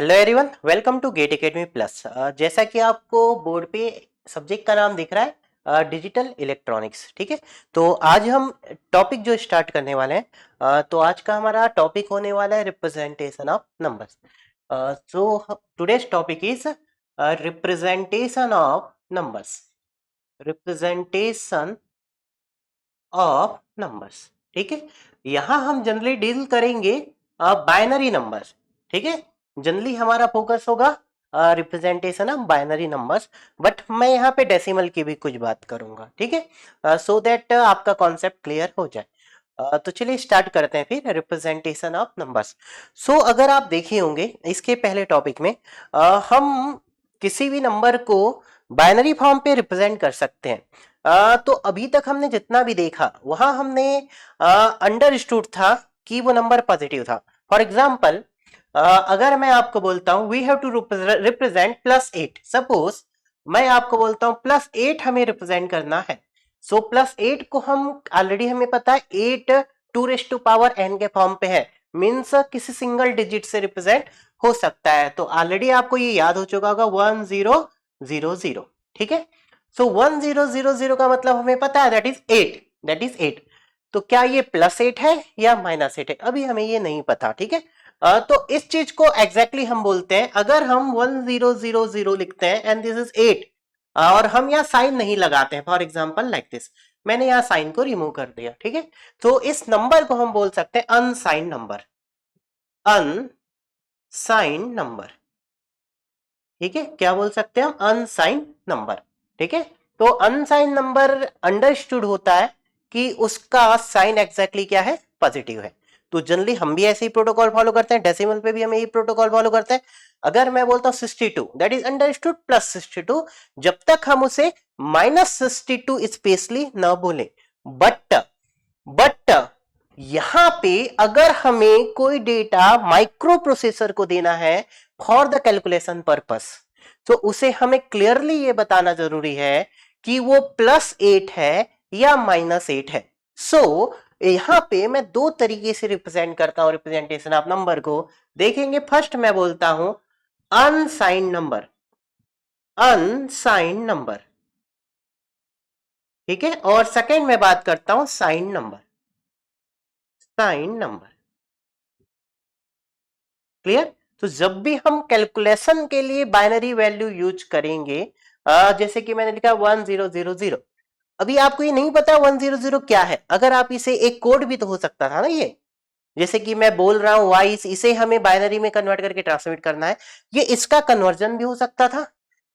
Hello everyone, welcome to Gate Academy Plus. जैसा कि आपको बोर्ड पे सब्जेक्ट का नाम दिख रहा है डिजिटल इलेक्ट्रॉनिक्स, ठीक है। तो आज हम टॉपिक जो स्टार्ट करने वाले हैं, तो आज का हमारा टॉपिक होने वाला है representation of numbers. So today's topic is representation of numbers. Representation of numbers, ठीक है। यहाँ हम जनरली डील करेंगे बाइनरी नंबर्स, ठीक है। जनरली हमारा फोकस होगा representation of binary numbers, but मैं यहाँ पे डेसिमल की भी कुछ बात करूंगा, ठीक है, सो दैट आपका कॉन्सेप्ट क्लियर हो जाए। तो चलिए स्टार्ट करते हैं फिर रिप्रेजेंटेशन ऑफ नंबर्स। सो अगर आप देखे होंगे इसके पहले टॉपिक में हम किसी भी नंबर को बाइनरी फॉर्म पे रिप्रेजेंट कर सकते हैं। तो अभी तक हमने जितना भी देखा वहां हमने अंडरस्टूड था कि वो नंबर पॉजिटिव था। फॉर एग्जाम्पल, अगर मैं आपको बोलता हूं we have to represent +8, suppose मैं आपको बोलता हूं +8 हमें रिप्रेजेंट करना है। सो +8 को हम ऑलरेडी हमें पता है 8 2n के फॉर्म पे है, मीन्स किसी सिंगल डिजिट से रिप्रेजेंट हो सकता है। तो ऑलरेडी आपको ये याद हो चुका होगा 1000, ठीक है। सो 1000 का मतलब हमें पता है दैट इज 8। तो क्या ये +8 है या -8 है, अभी हमें ये नहीं पता, ठीक है। तो इस चीज को एग्जैक्टली हम बोलते हैं, अगर हम 1000 लिखते हैं एंड दिस इज 8 और हम यहाँ साइन नहीं लगाते हैं, फॉर एग्जाम्पल लाइक दिस, मैंने यहाँ साइन को रिमूव कर दिया, ठीक है। तो इस नंबर को हम बोल सकते हैं अनसाइन नंबर, अनसाइन नंबर, ठीक है। क्या बोल सकते हैं हम? अनसाइन नंबर, ठीक है। तो अनसाइन नंबर अंडरस्टूड होता है कि उसका साइन एग्जैक्टली क्या है? पॉजिटिव है। तो जनरली हम भी ऐसे ही प्रोटोकॉल फॉलो करते हैं, डेसिमल पे भी हम यही प्रोटोकॉल फॉलो करते हैं। अगर मैं बोलता हूं 62, दैट इज अंडरस्टूड +62, जब तक हम उसे -62 स्पेशली न बोले। बट यहां पे अगर हमें कोई डेटा माइक्रो प्रोसेसर को देना है फॉर द कैलकुलेशन पर्पस, तो उसे हमें क्लियरली ये बताना जरूरी है कि वो +8 है या -8 है। सो यहां पे मैं दो तरीके से रिप्रेजेंट करता हूं रिप्रेजेंटेशन ऑफ नंबर को। देखेंगे, फर्स्ट मैं बोलता हूं अनसाइन नंबर, अनसाइन नंबर, ठीक है। और सेकेंड में बात करता हूं sign number, sign number, clear. तो जब भी हम कैलकुलेशन के लिए बाइनरी वैल्यू यूज करेंगे, जैसे कि मैंने लिखा 1000, अभी आपको ये नहीं पता 100 क्या है। अगर आप इसे एक कोड भी तो हो सकता था ना, ये जैसे कि मैं बोल रहा हूं वाइस, इसे हमें बाइनरी में कन्वर्ट करके ट्रांसमिट करना है, ये इसका कन्वर्जन भी हो सकता था।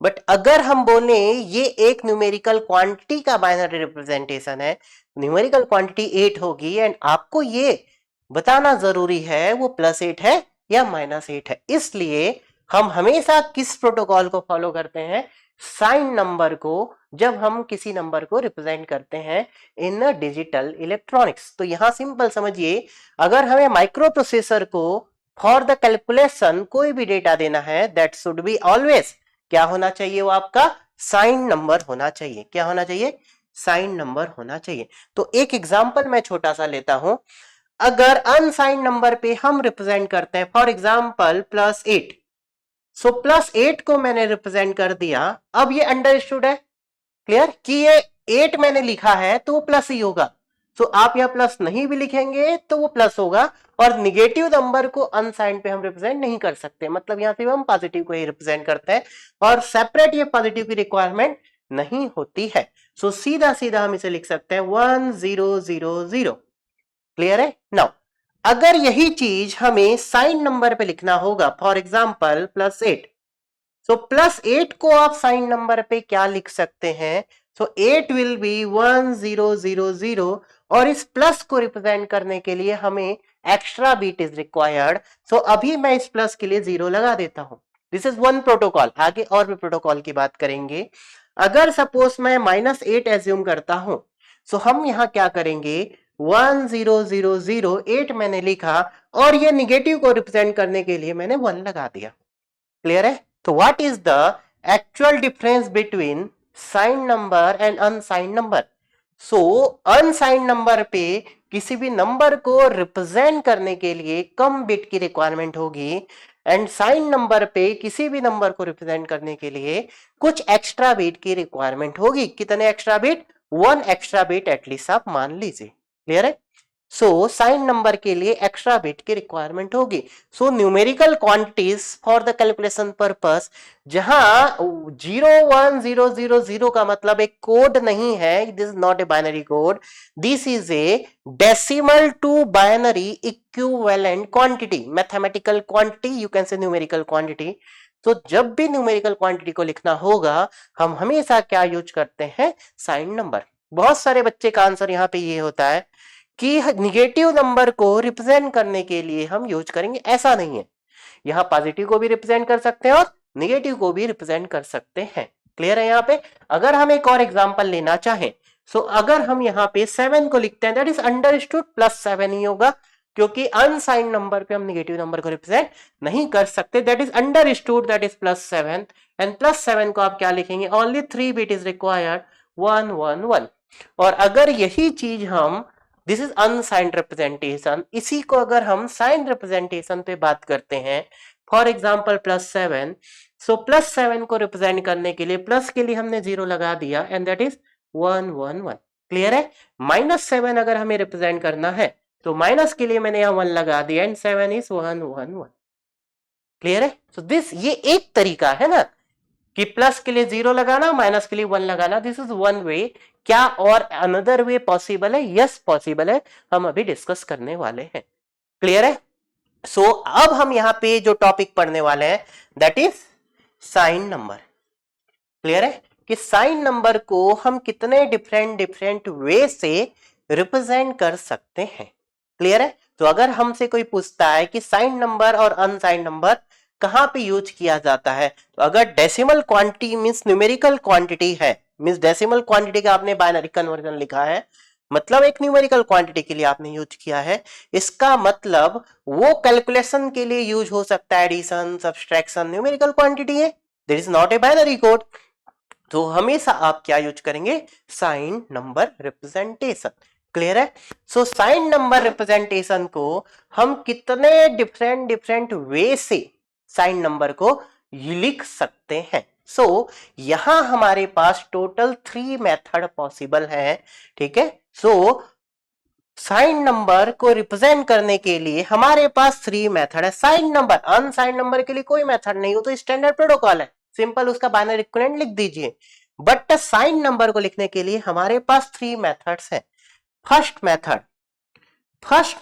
बट अगर हम बोले ये एक न्यूमेरिकल क्वांटिटी का बाइनरी रिप्रेजेंटेशन है, न्यूमेरिकल क्वांटिटी 8 होगी एंड आपको ये बताना जरूरी है वो +8 है या -8 है। इसलिए हम हमेशा किस प्रोटोकॉल को फॉलो करते हैं? साइन नंबर को, जब हम किसी नंबर को रिप्रेजेंट करते हैं इन डिजिटल इलेक्ट्रॉनिक्स। तो यहां सिंपल समझिए, अगर हमें माइक्रो प्रोसेसर को फॉर द कैलकुलेशन कोई भी डेटा देना है, दैट शुड बी ऑलवेज क्या होना चाहिए? वो आपका साइन नंबर होना चाहिए। क्या होना चाहिए? साइन नंबर होना चाहिए। तो एक एग्जांपल मैं छोटा सा लेता हूं। अगर अनसाइन नंबर पे हम रिप्रेजेंट करते हैं फॉर एग्जांपल +8, सो +8 को मैंने रिप्रेजेंट कर दिया। अब ये अंडरस्टूड है, क्लियर, कि ये 8 मैंने लिखा है तो वो प्लस ही होगा। सो आप यहाँ प्लस नहीं भी लिखेंगे तो वो प्लस होगा, और निगेटिव नंबर को अनसाइन पे हम रिप्रेजेंट नहीं कर सकते, मतलब यहाँ से हम पॉजिटिव को ही रिप्रेजेंट करते हैं, और सेपरेट ये पॉजिटिव की रिक्वायरमेंट नहीं होती है। सो सीधा सीधा हम इसे लिख सकते हैं 1000, क्लियर है। नाउ अगर यही चीज हमें साइन नंबर पे लिखना होगा, फॉर एग्जाम्पल +8, सो +8 को आप साइन नंबर पे क्या लिख सकते हैं? सो 8 विल बी 1000, और इस प्लस को रिप्रेजेंट करने के लिए हमें एक्स्ट्रा बीट इज रिक्वायर्ड। सो अभी मैं इस प्लस के लिए 0 लगा देता हूं। दिस इज वन प्रोटोकॉल, आगे और भी प्रोटोकॉल की बात करेंगे। अगर सपोज मैं -8 एज्यूम करता हूं, सो हम यहां क्या करेंगे? 1000, 8 मैंने लिखा, और ये निगेटिव को रिप्रेजेंट करने के लिए मैंने 1 लगा दिया, क्लियर है। तो what is the actual difference between sign number and unsign number? So unsign number पे किसी भी नंबर को रिप्रेजेंट करने के लिए कम बिट की रिक्वायरमेंट होगी, एंड साइन नंबर पे किसी भी नंबर को रिप्रेजेंट करने के लिए कुछ एक्स्ट्रा बिट की रिक्वायरमेंट होगी। कितने extra bit? 1 extra bit at least आप मान लीजिए। क्लियर है? सो साइन नंबर के लिए एक्स्ट्रा बिट की रिक्वायरमेंट होगी। So numerical quantities for the calculation purpose, जहां 01000 का मतलब एक कोड नहीं है, this is not a binary code, this is a decimal to binary equivalent quantity, mathematical quantity, you can say numerical quantity. तो जब भी न्यूमेरिकल क्वांटिटी को लिखना होगा हम हमेशा क्या यूज करते हैं? Sign number. बहुत सारे बच्चे का आंसर यहाँ पे ये होता है कि निगेटिव नंबर को रिप्रेजेंट करने के लिए हम यूज करेंगे, ऐसा नहीं है। यहां पॉजिटिव को भी रिप्रेजेंट कर सकते हैं और निगेटिव को भी रिप्रेजेंट कर सकते हैं। क्लियर है यहाँ पे? अगर हम एक और एग्जांपल लेना चाहें, सो अगर हम यहाँ पे 7 को लिखते हैं, दैट इज अंडरस्टूड +7 ही होगा, क्योंकि अनसाइन नंबर पे हम निगेटिव नंबर को रिप्रेजेंट नहीं कर सकते। That is understood, that is +7, and +7 को आप क्या लिखेंगे? Only 3 bit is required, 1 1 1। और अगर यही चीज हम, दिस इज अनसाइंड रिप्रेजेंटेशन, इसी को अगर हम साइन रिप्रेजेंटेशन पे बात करते हैं, फॉर एग्जाम्पल +7, सो +7 को रिप्रेजेंट करने के लिए प्लस के लिए हमने 0 लगा दिया, एंड दैट इज 1 1 1। क्लियर है? -7 अगर हमें रिप्रेजेंट करना है तो माइनस के लिए मैंने यहाँ 1 लगा दिया, एंड 7 इज 1 1 1। क्लियर है? सो दिस, ये एक तरीका है ना कि प्लस के लिए 0 लगाना, माइनस के लिए 1 लगाना, दिस इज वन वे। क्या और अनदर वे पॉसिबल है? यस पॉसिबल है, हम अभी डिस्कस करने वाले हैं। क्लियर है? सो अब हम यहां पे जो टॉपिक पढ़ने वाले हैं that is sign number. Clear है कि साइन नंबर को हम कितने डिफरेंट वे से रिप्रेजेंट कर सकते हैं। क्लियर है? तो अगर हमसे कोई पूछता है कि साइन नंबर और अनसाइन नंबर कहां पे यूज किया जाता है, तो अगर decimal quantity means numerical quantity है, मींस डेसिमल क्वांटिटी का आपने बाइनरी कन्वर्जन लिखा है, मतलब एक न्यूमेरिकल क्वांटिटी के लिए आपने यूज किया है, इसका मतलब वो कैलकुलेशन के लिए यूज हो सकता है, एडिशन, सब्सट्रैक्शन, न्यूमेरिकल क्वांटिटी है, there is not a binary code. तो हमेशा आप क्या यूज करेंगे? Sign number representation. क्लियर है? सो साइन नंबर रिप्रेजेंटेशन को हम कितने डिफरेंट वे से साइन नंबर को लिख सकते हैं। सो यहां हमारे पास टोटल 3 मेथड पॉसिबल है। ठीक है? सो साइन नंबर को रिप्रेजेंट करने के लिए हमारे पास 3 मेथड है। साइन नंबर, अनसाइन नंबर के लिए कोई मेथड नहीं हो तो स्टैंडर्ड प्रोटोकॉल है, सिंपल उसका बाइनरी इक्विवेलेंट लिख दीजिए। बट साइन नंबर को लिखने के लिए हमारे पास 3 मेथड्स हैं। फर्स्ट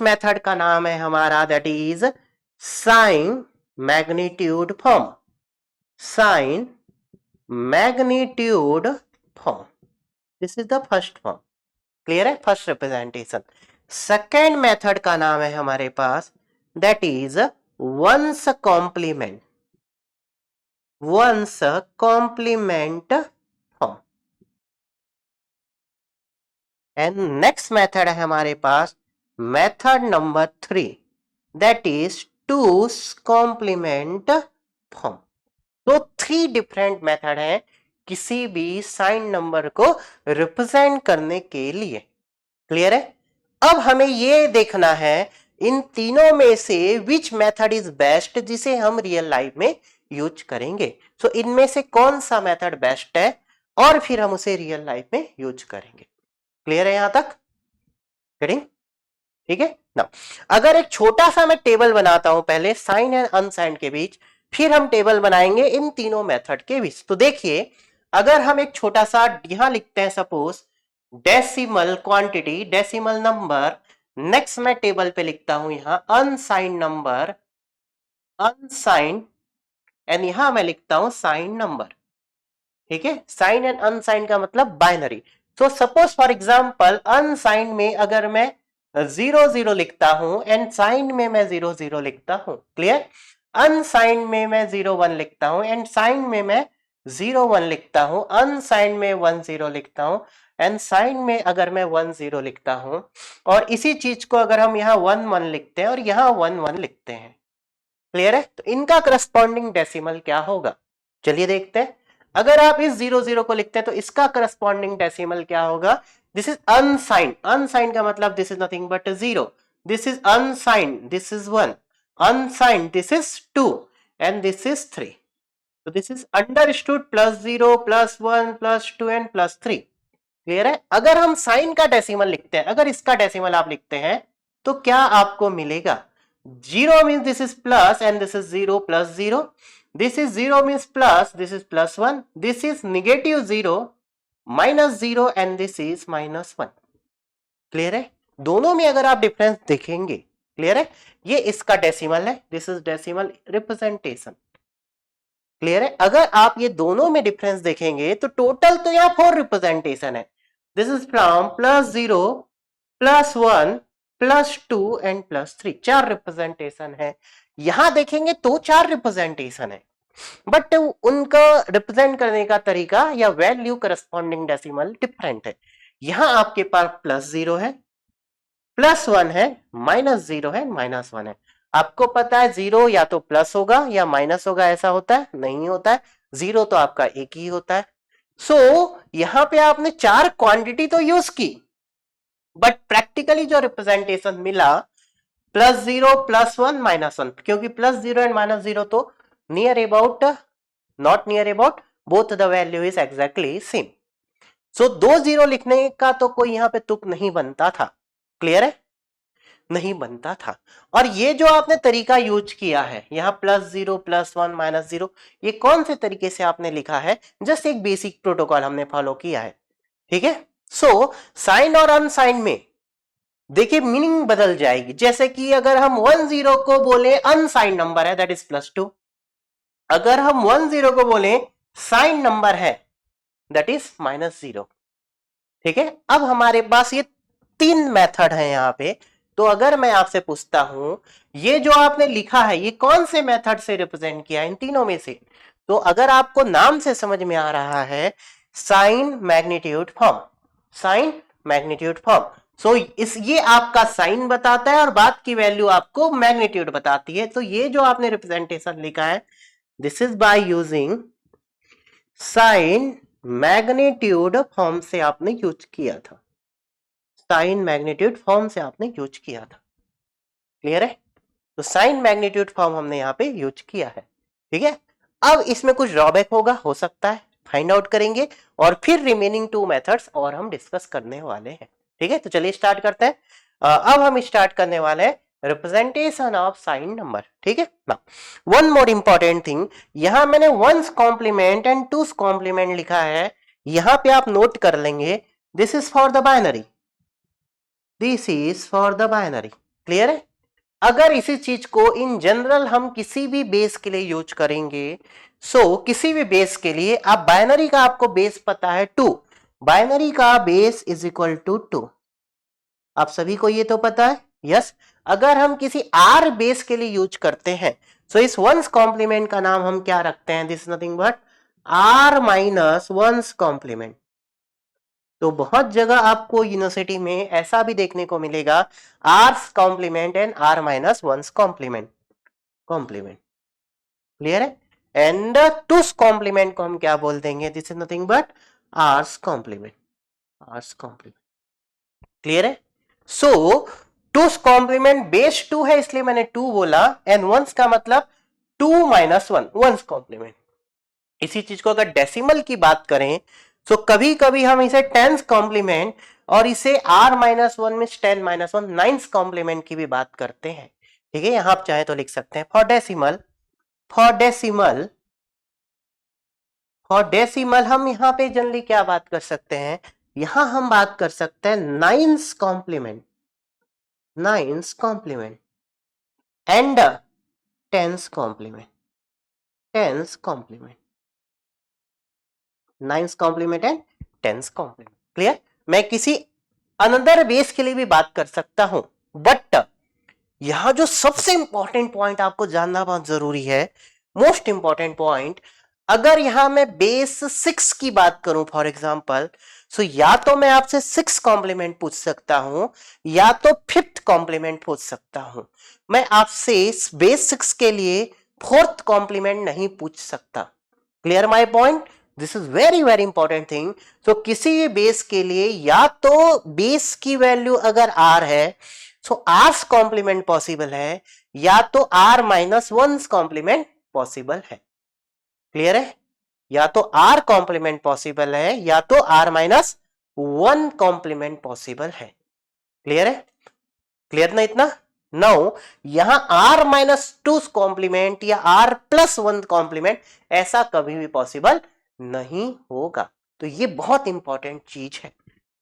मेथड का नाम है हमारा that is sign magnitude form. Sign magnitude form, this is the first form. Clear है? First representation. सेकेंड मेथड का नाम है हमारे पास that is one's complement, one's complement form. And next method है हमारे पास method number 3 that is two's complement form. तो 3 डिफरेंट मेथड है किसी भी साइन नंबर को रिप्रेजेंट करने के लिए। क्लियर है? अब हमें यह देखना है इन तीनों में से विच मेथड इज बेस्ट, जिसे हम रियल लाइफ में यूज करेंगे। सो इनमें से कौन सा मेथड बेस्ट है और फिर हम उसे रियल लाइफ में यूज करेंगे। क्लियर है यहां तक? गेटिंग? ठीक है ना? अगर एक छोटा सा मैं टेबल बनाता हूं पहले साइन एंड अनसाइन के बीच, फिर हम टेबल बनाएंगे इन तीनों मेथड के बीच। तो देखिए, अगर हम एक छोटा सा यहां लिखते हैं suppose decimal quantity, decimal number, next मैं टेबल पे लिखता हूं यहां अनसाइन नंबर, अनसाइन, एंड यहां मैं लिखता हूं साइन नंबर। ठीक है? साइन एंड अनसाइन का मतलब बाइनरी। तो सपोज फॉर एग्जांपल अनसाइन में अगर मैं 0 0 लिखता हूं एंड साइन में मैं 0 0 लिखता हूं। क्लियर? अनसाइन में मैं 0 1 लिखता हूं एंड साइन में मैं 0 1 लिखता हूं, अनसाइन में 1 0 लिखता हूं एंड साइन में अगर मैं 1 0 लिखता हूं, और इसी चीज को अगर हम यहाँ 1 1 लिखते हैं और यहाँ 1 1 लिखते हैं। क्लियर है? तो इनका करस्पॉन्डिंग डेसिमल क्या होगा? चलिए देखते हैं। अगर आप इस 0 0 को लिखते हैं तो इसका करस्पॉन्डिंग डेसिमल क्या होगा? दिस इज अनसाइन, अनसाइन का मतलब this is nothing but 0, this is अनसाइन, this is 1, अनसाइन, this is 2, and this is 3. So this is understood +0 +1 +2 and +3. Clear है? अगर हम साइन का डेसिमल लिखते हैं, अगर इसका डेसिमल आप लिखते हैं तो क्या आपको मिलेगा? 0 means this is plus and this is 0 plus 0. This is 0 means plus, this is +1. This is -0 -0 and this is -1. Clear है? दोनों में अगर आप डिफरेंस देखेंगे, क्लियर है, ये इसका डेसिमल है, this is decimal representation. Clear है? अगर आप ये दोनों में डिफरेंस देखेंगे तो टोटल तो यहाँ 4 रिप्रेजेंटेशन है. This is from +0 +1 +2 and +3. 4 representation है. यहां देखेंगे तो 4 रिप्रेजेंटेशन है, बट उनका रिप्रेजेंट करने का तरीका या वैल्यू करस्पॉन्डिंग डेसिमल डिफरेंट है. यहां आपके पास +0 है, +1 है, -0 है, -1 है. आपको पता है 0 या तो प्लस होगा या माइनस होगा, ऐसा होता है? नहीं होता है. 0 तो आपका एक ही होता है. सो यहां पे आपने 4 क्वांटिटी तो यूज की, बट प्रैक्टिकली जो रिप्रेजेंटेशन मिला +0 +1 -1, क्योंकि +0 एंड -0 तो near about, not near about, both the value is exactly same. So 2 0 लिखने का तो कोई यहां पे तुक नहीं बनता था. क्लियर है? नहीं बनता था. और ये जो आपने तरीका यूज किया है यहां +0 +1 -0, ये कौन से तरीके से आपने लिखा है? जस्ट एक बेसिक प्रोटोकॉल हमने फॉलो किया है. ठीक है? सो साइन और अनसाइन में देखिए मीनिंग बदल जाएगी. जैसे कि अगर हम 1 0 को बोले अनसाइन नंबर है, दैट इज +2. अगर हम 1 0 को बोले साइन नंबर है, दैट इज -0. ठीक है? अब हमारे पास ये 3 मेथड है यहां पे. तो अगर मैं आपसे पूछता हूं ये जो आपने लिखा है ये कौन से मेथड से रिप्रेजेंट किया है इन तीनों में से? तो अगर आपको नाम से समझ में आ रहा है, sign magnitude form, sign magnitude form. So इस ये आपका साइन बताता है और बाद की वैल्यू आपको मैग्नीट्यूड बताती है. तो ये जो आपने रिप्रेजेंटेशन लिखा है, this is by using sign magnitude form से आपने यूज किया था. साइन मैग्नीट्यूड फॉर्म से आपने यूज किया था. क्लियर है? तो साइन मैग्नीट्यूड फॉर्म हमने यहां पे यूज किया है. ठीक है? अब इसमें कुछ ड्रॉबैक होगा, हो सकता है, फाइंड आउट करेंगे और फिर रिमेनिंग 2 मेथड्स और हम डिस्कस करने वाले हैं. ठीक है? तो चलिए स्टार्ट करते हैं. अब हम स्टार्ट करने वाले हैं रिप्रेजेंटेशन ऑफ साइन नंबर. ठीक है ना? वन मोर इंपॉर्टेंट थिंग, यहां मैंने 1's complement and 2's complement लिखा है. यहां पे आप नोट कर लेंगे, this is for the binary, this is for the binary. Clear है? अगर इसी चीज को इन जनरल हम किसी भी बेस के लिए यूज करेंगे, सो किसी भी बेस के लिए आप बाइनरी का आपको बेस पता है 2, बाइनरी का बेस इज इक्वल टू 2. आप सभी को ये तो पता है. यस. अगर हम किसी आर बेस के लिए यूज करते हैं, सो इस 1's कॉम्प्लीमेंट का नाम हम क्या रखते हैं? This nothing but r - 1's complement. तो बहुत जगह आपको यूनिवर्सिटी में ऐसा भी देखने को मिलेगा, R's complement and r - 1's complement. Clear है? एंड 2's कॉम्प्लीमेंट को हम क्या बोल देंगे? This is nothing but r's complement. Clear है? सो 2's कॉम्प्लीमेंट बेस 2 है इसलिए मैंने 2 बोला, एंड 1's का मतलब 2 - 1, 1's कॉम्प्लीमेंट. इसी चीज को अगर डेसिमल की बात करें तो कभी कभी हम इसे 10's कॉम्प्लीमेंट और इसे r - 1 में 10 - 1 9's कॉम्प्लीमेंट की भी बात करते हैं. ठीक है? यहां आप चाहे तो लिख सकते हैं फॉर डेसिमल हम यहां पे जनरली क्या बात कर सकते हैं? यहां हम बात कर सकते हैं 9's complement and 10's complement. 9's complement and 10's complement. Clear? मैं किसी अनदर बेस के लिए भी बात कर सकता हूं, बट यहां जो सबसे इंपॉर्टेंट पॉइंट आपको जानना बहुत जरूरी है, मोस्ट इंपॉर्टेंट पॉइंट, अगर यहां मैं बेस 6 की बात करूं फॉर एग्जांपल, सो या तो मैं आपसे 6 कॉम्प्लीमेंट पूछ सकता हूं या तो 5th कॉम्प्लीमेंट पूछ सकता हूं. मैं आपसे बेस 6 के लिए 4th कॉम्प्लीमेंट नहीं पूछ सकता. Clear my point? This is very very important thing. तो किसी बेस के लिए या तो बेस की वैल्यू अगर r है, सो r's कॉम्प्लीमेंट पॉसिबल है, या तो r - 1's कॉम्प्लीमेंट पॉसिबल है। क्लियर है? या तो r कॉम्प्लीमेंट पॉसिबल है या तो r-1 कॉम्प्लीमेंट पॉसिबल है। क्लियर है? क्लियर ना इतना? नाउ यहां r-2 कॉम्प्लीमेंट या r+1 कॉम्प्लीमेंट ऐसा कभी भी पॉसिबल नहीं होगा। तो ये बहुत इंपॉर्टेंट चीज है।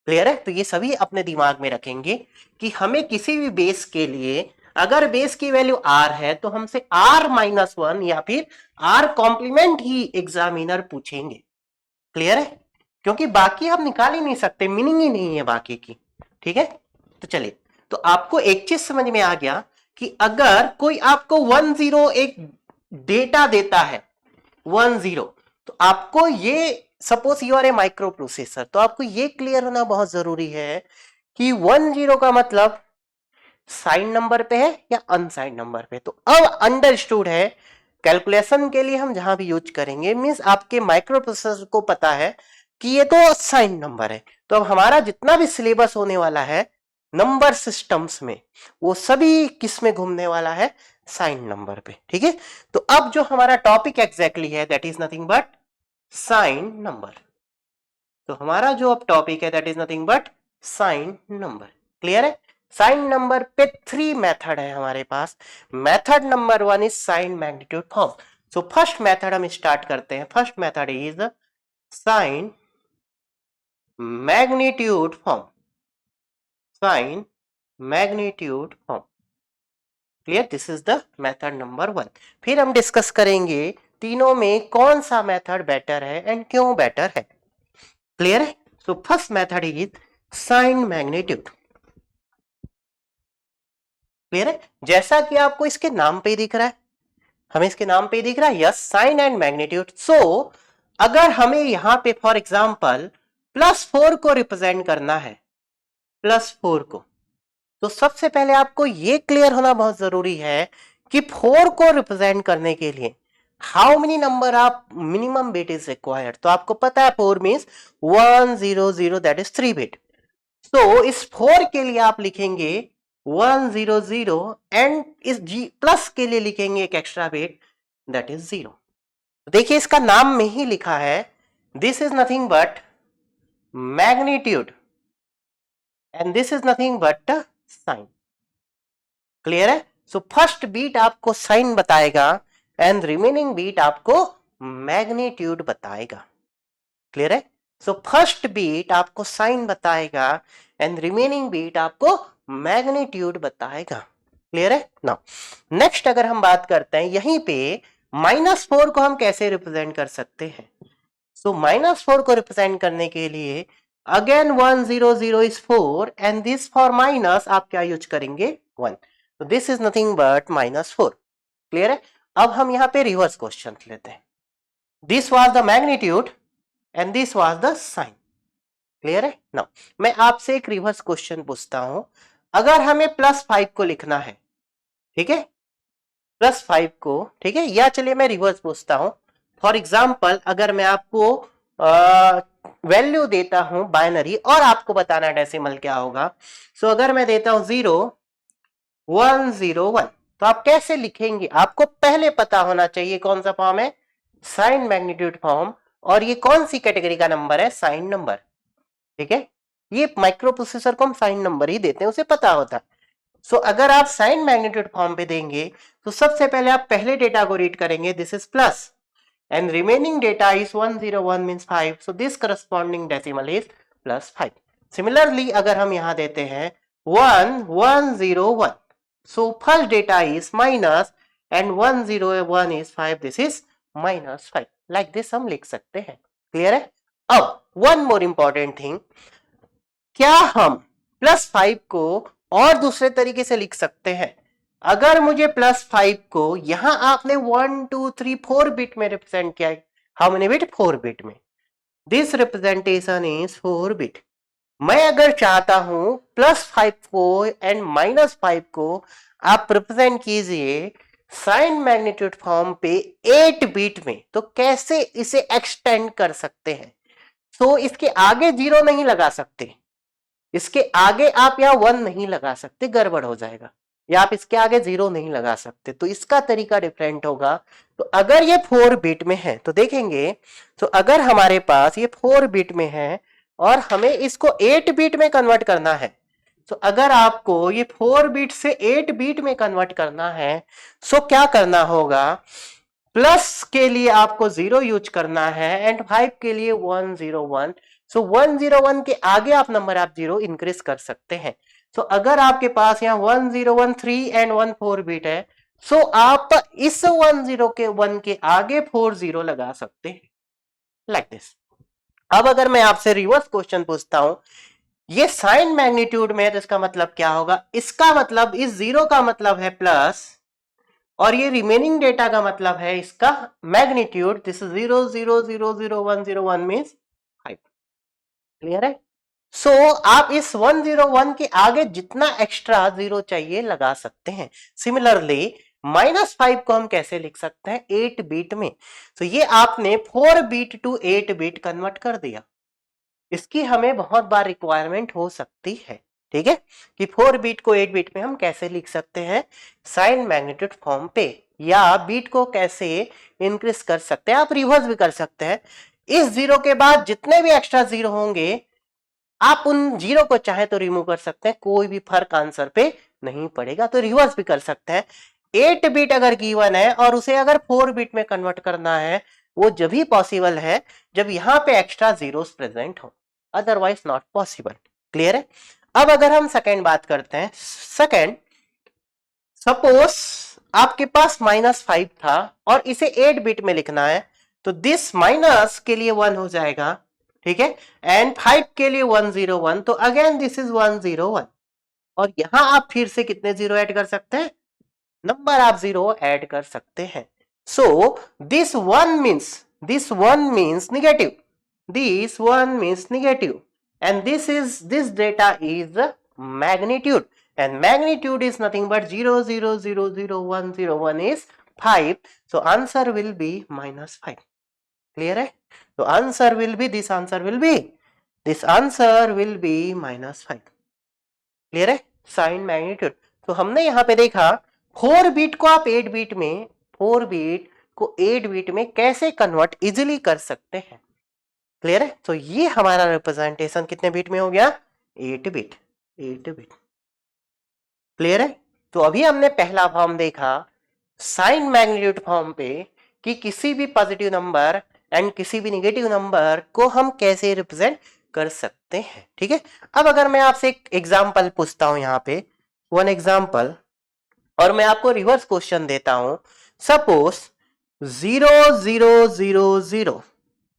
क्लियर है? तो ये सभी अपने दिमाग में रखेंगे कि हमें किसी भी बेस के लिए अगर बेस की वैल्यू r है तो हमसे r-1 या फिर r कॉम्प्लीमेंट ही एग्जामिनर पूछेंगे। क्लियर है? क्योंकि बाकी आप निकाल ही नहीं सकते, मीनिंग ही नहीं है बाकी की। ठीक है? तो चलिए, तो आपको एक चीज समझ में आ गया कि अगर कोई आपको 10 एक डेटा देता है 10, तो आपको ये suppose you are a microprocessor, तो आपको ये क्लियर होना बहुत जरूरी है कि 10 का मतलब साइन नंबर पे है या अनसाइन नंबर पे। तो अब अंडरस्टूड है, कैलकुलेशन के लिए हम जहां भी यूज करेंगे मींस आपके माइक्रो प्रोसेसर को पता है कि ये तो साइन नंबर है। तो अब हमारा जितना भी सिलेबस होने वाला है नंबर सिस्टम्स में वो सभी किस में घूमने वाला है? साइन नंबर पे। ठीक है? तो अब जो हमारा टॉपिक एग्जैक्टली है that is nothing but sign number. तो हमारा जो अब टॉपिक है that is nothing but sign number. Clear है? साइन नंबर पे 3 मेथड है हमारे पास। Method number 1 is sign magnitude form. So first method हम स्टार्ट करते हैं। First method is sign magnitude form. Sign magnitude form. Clear? This is the method number 1। फिर हम डिस्कस करेंगे तीनों में कौन सा मेथड बेटर है एंड क्यों बेटर है। क्लियर है? So first method is sign magnitude. Clear है? जैसा कि आपको इसके नाम पे ही दिख रहा है, हमें इसके नाम पे ही दिख रहा है, यस, साइन एंड मैग्नीट्यूड। सो अगर हमें यहां पे फॉर एग्जांपल +4 को रिप्रेजेंट करना है, +4 को, तो सबसे पहले आपको यह क्लियर होना बहुत जरूरी है कि 4 को रिप्रेजेंट करने के लिए हाउ मेनी नंबर आप मिनिमम बिट इज रिक्वायर्ड। तो आपको पता है 4 मींस 100 दैट इज 3 बिट। तो इस 4 के लिए आप लिखेंगे 100 एंड इस जी प्लस के लिए लिखेंगे एक एक्स्ट्रा बिट दैट इज 0। देखिए इसका नाम में ही लिखा है this is nothing but magnitude and this is nothing but sign. Clear है? सो फर्स्ट बीट आपको साइन बताएगा एंड रिमेनिंग बीट आपको मैग्नीट्यूड बताएगा। क्लियर है? सो फर्स्ट बीट आपको साइन बताएगा एंड रिमेनिंग बीट आपको मैग्नीट्यूड बताएगा। क्लियर है? नाउ नेक्स्ट अगर हम बात करते हैं यहीं पे -4 को हम कैसे रिप्रेजेंट कर सकते हैं। सो -4 को रिप्रेजेंट करने के लिए again 100 is 4 and this for minus आप क्या यूज करेंगे? 1। तो this is nothing but -4। Clear है? अब हम यहां पे रिवर्स क्वेश्चन लेते हैं। This was the magnitude and this was the sign. Clear है? नाउ मैं आपसे एक रिवर्स क्वेश्चन पूछता हूं, अगर हमें +5 को लिखना है, ठीक है, +5 को, ठीक है, या चलिए मैं रिवर्स पूछता हूं। फॉर एग्जाम्पल अगर मैं आपको वैल्यू देता हूं बाइनरी और आपको बताना डेसिमल क्या होगा। सो अगर मैं देता हूं 0 1 0 1, तो आप कैसे लिखेंगे? आपको पहले पता होना चाहिए कौन सा फॉर्म है? Sign magnitude form. और ये कौन सी कैटेगरी का नंबर है? Sign number. ठीक है? ये माइक्रो प्रोसेसर को हम साइन नंबर ही देते हैं, उसे पता होता है। सो अगर आप साइन मैग्नीट्यूड फॉर्म पे देंगे तो सबसे पहले आप पहले डेटा को रीड करेंगे, this is plus and remaining data is 101 means 5, so this corresponding decimal is +5. Similarly अगर हम यहां देते हैं 1101, so first data is minus and 101 is 5, this is -5. like this हम लिख सकते हैं। क्लियर है? अब one more important thing, क्या हम +5 को और दूसरे तरीके से लिख सकते हैं? अगर मुझे +5 को यहां आपने 1 2 3 4 बिट में रिप्रेजेंट किया है, हाउ मेनी बिट? 4 बिट में। This representation is 4 bit. मैं अगर चाहता हूं +5 को एंड -5 को आप रिप्रेजेंट कीजिए साइन मैग्नीट्यूड फॉर्म पे 8 बिट में, तो कैसे इसे एक्सटेंड कर सकते हैं? तो इसके आगे 0 नहीं लगा सकते, इसके आगे आप यहां 1 नहीं लगा सकते, गड़बड़ हो जाएगा, या आप इसके आगे 0 नहीं लगा सकते, तो इसका तरीका डिफरेंट होगा। तो अगर ये 4 बिट में है तो देखेंगे, तो अगर हमारे पास ये 4 बिट में है और हमें इसको 8 बिट में कन्वर्ट करना है, तो अगर आपको ये 4 बिट से 8 बिट में कन्वर्ट करना है, सो क्या करना होगा, प्लस के लिए आपको 0 यूज करना है एंड 5 के लिए 101। सो 101 के आगे आप नंबर आप 0 इंक्रीज कर सकते हैं। सो अगर आपके पास यहाँ 1013 एंड 14 बिट है, सो आप इस 10 के 1 के आगे 40 लगा सकते हैं, लाइक दिस। अब अगर मैं आपसे रिवर्स क्वेश्चन पूछता हूं, ये साइन मैग्नीट्यूड में है तो इसका मतलब क्या होगा, इसका मतलब इस 0 का मतलब है प्लस और ये रिमेनिंग डेटा का मतलब है इसका मैग्नीट्यूड, दिस 0000101 मींस 5। क्लियर है? सो आप इस 101 के आगे जितना एक्स्ट्रा 0 चाहिए लगा सकते हैं। सिमिलरली -5 को हम कैसे लिख सकते हैं, 8 बीट में। तो ये आपने 4 बीट टू 8 बीट कन्वर्ट कर दिया। इसकी हमें बहुत बार रिक्वायरमेंट हो सकती है, ठीक है, कि 4 बीट को 8 बीट में हम कैसे लिख सकते हैं साइन मैग्नीट्यूड फॉर्म पे, या बीट को कैसे इंक्रीज कर सकते हैं, आप रिवर्स भी कर सकते हैं। इस 0 के बाद जितने भी एक्स्ट्रा 0 होंगे आप उन 0 को चाहे तो रिमूव कर सकते हैं, कोई भी फर्क आंसर पे नहीं पड़ेगा। तो रिवर्स भी कर सकते हैं। 8 बिट अगर गिवन है और उसे अगर 4 बिट में कन्वर्ट करना है, वो जब भी पॉसिबल है जब यहां पे एक्स्ट्रा जीरोस प्रेजेंट हो, अदरवाइज नॉट पॉसिबल। क्लियर है? अब अगर हम सेकेंड बात करते हैं, सेकेंड सपोज आपके पास -5 था और इसे 8 बिट में लिखना है, तो दिस माइनस के लिए 1 हो जाएगा, ठीक है, एंड 5 के लिए 101, तो अगेन दिस इज 101। और यहां आप फिर से कितने 0 ऐड कर सकते हैं, नंबर आप 0 ऐड कर सकते हैं। So this one means negative, this one means negative, and this data is magnitude, and magnitude is nothing but 0000101 is 5, so answer will be -5। clear है? तो answer will be this answer will be -5। Clear है? Sign magnitude. तो हमने यहां पे देखा 4 beat को आप 8 बीट में, 4 बीट को 8 बीट में कैसे कन्वर्ट इजिली कर सकते हैं। क्लियर है? तो ये हमारा रिप्रेजेंटेशन कितने बीट में हो गया, 8 बीट। क्लियर है? तो अभी हमने पहला फॉर्म देखा साइन मैग्नीट्यूड फॉर्म पे, कि किसी भी पॉजिटिव नंबर एंड किसी भी नेगेटिव नंबर को हम कैसे रिप्रेजेंट कर सकते हैं। ठीक है, अब अगर मैं आपसे एक एग्जांपल पूछता हूं, यहां पे वन एग्जांपल, और मैं आपको रिवर्स क्वेश्चन देता हूं, सपोज 0 0 0 0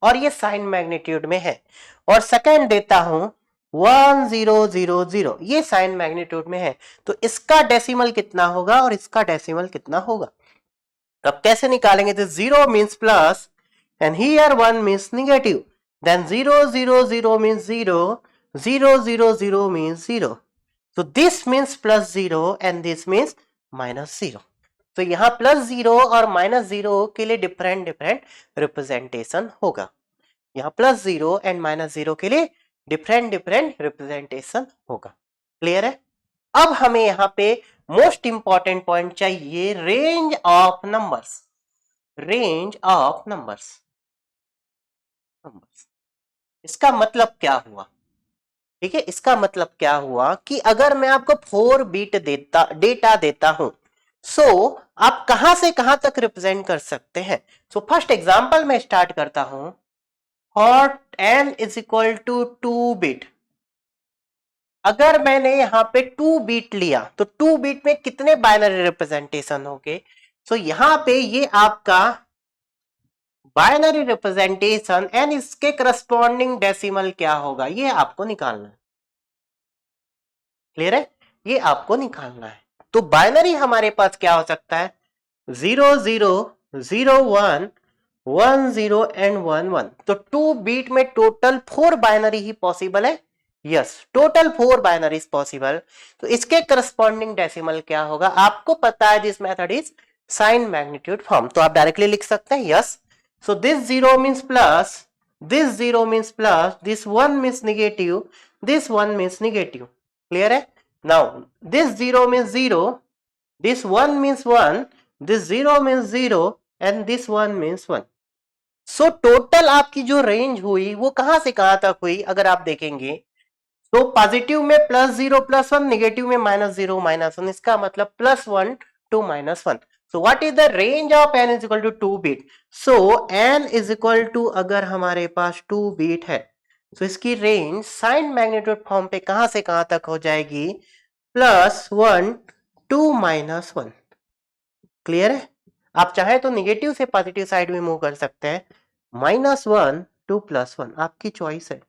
और ये साइन मैग्नीट्यूड में है, और सेकंड देता हूं 1 0 0 0, ये साइन मैग्नीट्यूड में है, तो इसका डेसिमल कितना होगा और इसका डेसिमल कितना होगा। अब कैसे निकालेंगे, तो 0 means plus and here 1 means negative, then 0 0 0 means 0, 0 0 0 means 0, so this means plus 0 and this means minus 0। तो यहां प्लस 0 और माइनस 0 के लिए डिफरेंट रिप्रेजेंटेशन होगा, यहां प्लस 0 एंड माइनस 0 के लिए डिफरेंट रिप्रेजेंटेशन होगा। क्लियर है? अब हमें यहां पे मोस्ट इंपॉर्टेंट पॉइंट चाहिए, रेंज ऑफ नंबर्स। इसका मतलब क्या हुआ, ठीक है, इसका मतलब क्या हुआ कि अगर मैं आपको 4 बीट डेटा देता हूं, सो आप कहां से कहां तक रिप्रेजेंट कर सकते हैं। सो फर्स्ट एग्जांपल में स्टार्ट करता हूं, और n is equal to 2 bit. अगर मैंने यहां पे 2 बीट लिया तो 2 बीट में कितने बाइनरी रिप्रेजेंटेशन होंगे। सो यहां पे ये आपका बाइनरी रिप्रेजेंटेशन एंड इसके करस्पॉन्डिंग डेसिमल क्या होगा, ये आपको निकालना है। क्लियर है? ये आपको निकालना है। तो बाइनरी हमारे पास क्या हो सकता है, 0 0 0 1 1 0 एंड 1 1। तो 2 बीट में टोटल 4 बाइनरी ही पॉसिबल है। Yes, total 4 binary possible. तो इसके करस्पॉन्डिंग डेसिमल क्या होगा, आपको पता है, this method is sign magnitude form, तो आप डायरेक्टली लिख सकते हैं। Yes, so this 0 means plus, this 0 means plus, this 1 means negative, this 1 means negative. Clear है? Now this 0 means 0, this 1 means 1, this 0 means 0, and this one means 1. So total आपकी जो range हुई वो कहां से कहां तक हुई अगर आप देखेंगे तो पॉजिटिव में +0 +1, नेगेटिव में -0 -1, इसका मतलब +1 to -1. So what is the range of n is equal to 2 bit. So n is equal to अगर हमारे पास 2 बीट है तो इसकी रेंज साइन मैग्नीट्यूड फॉर्म पे कहां से कहां तक हो जाएगी, +1 to -1. क्लियर है. आप चाहे तो निगेटिव से पॉजिटिव साइड में मूव कर सकते हैं, -1 to +1 आपकी चॉइस है.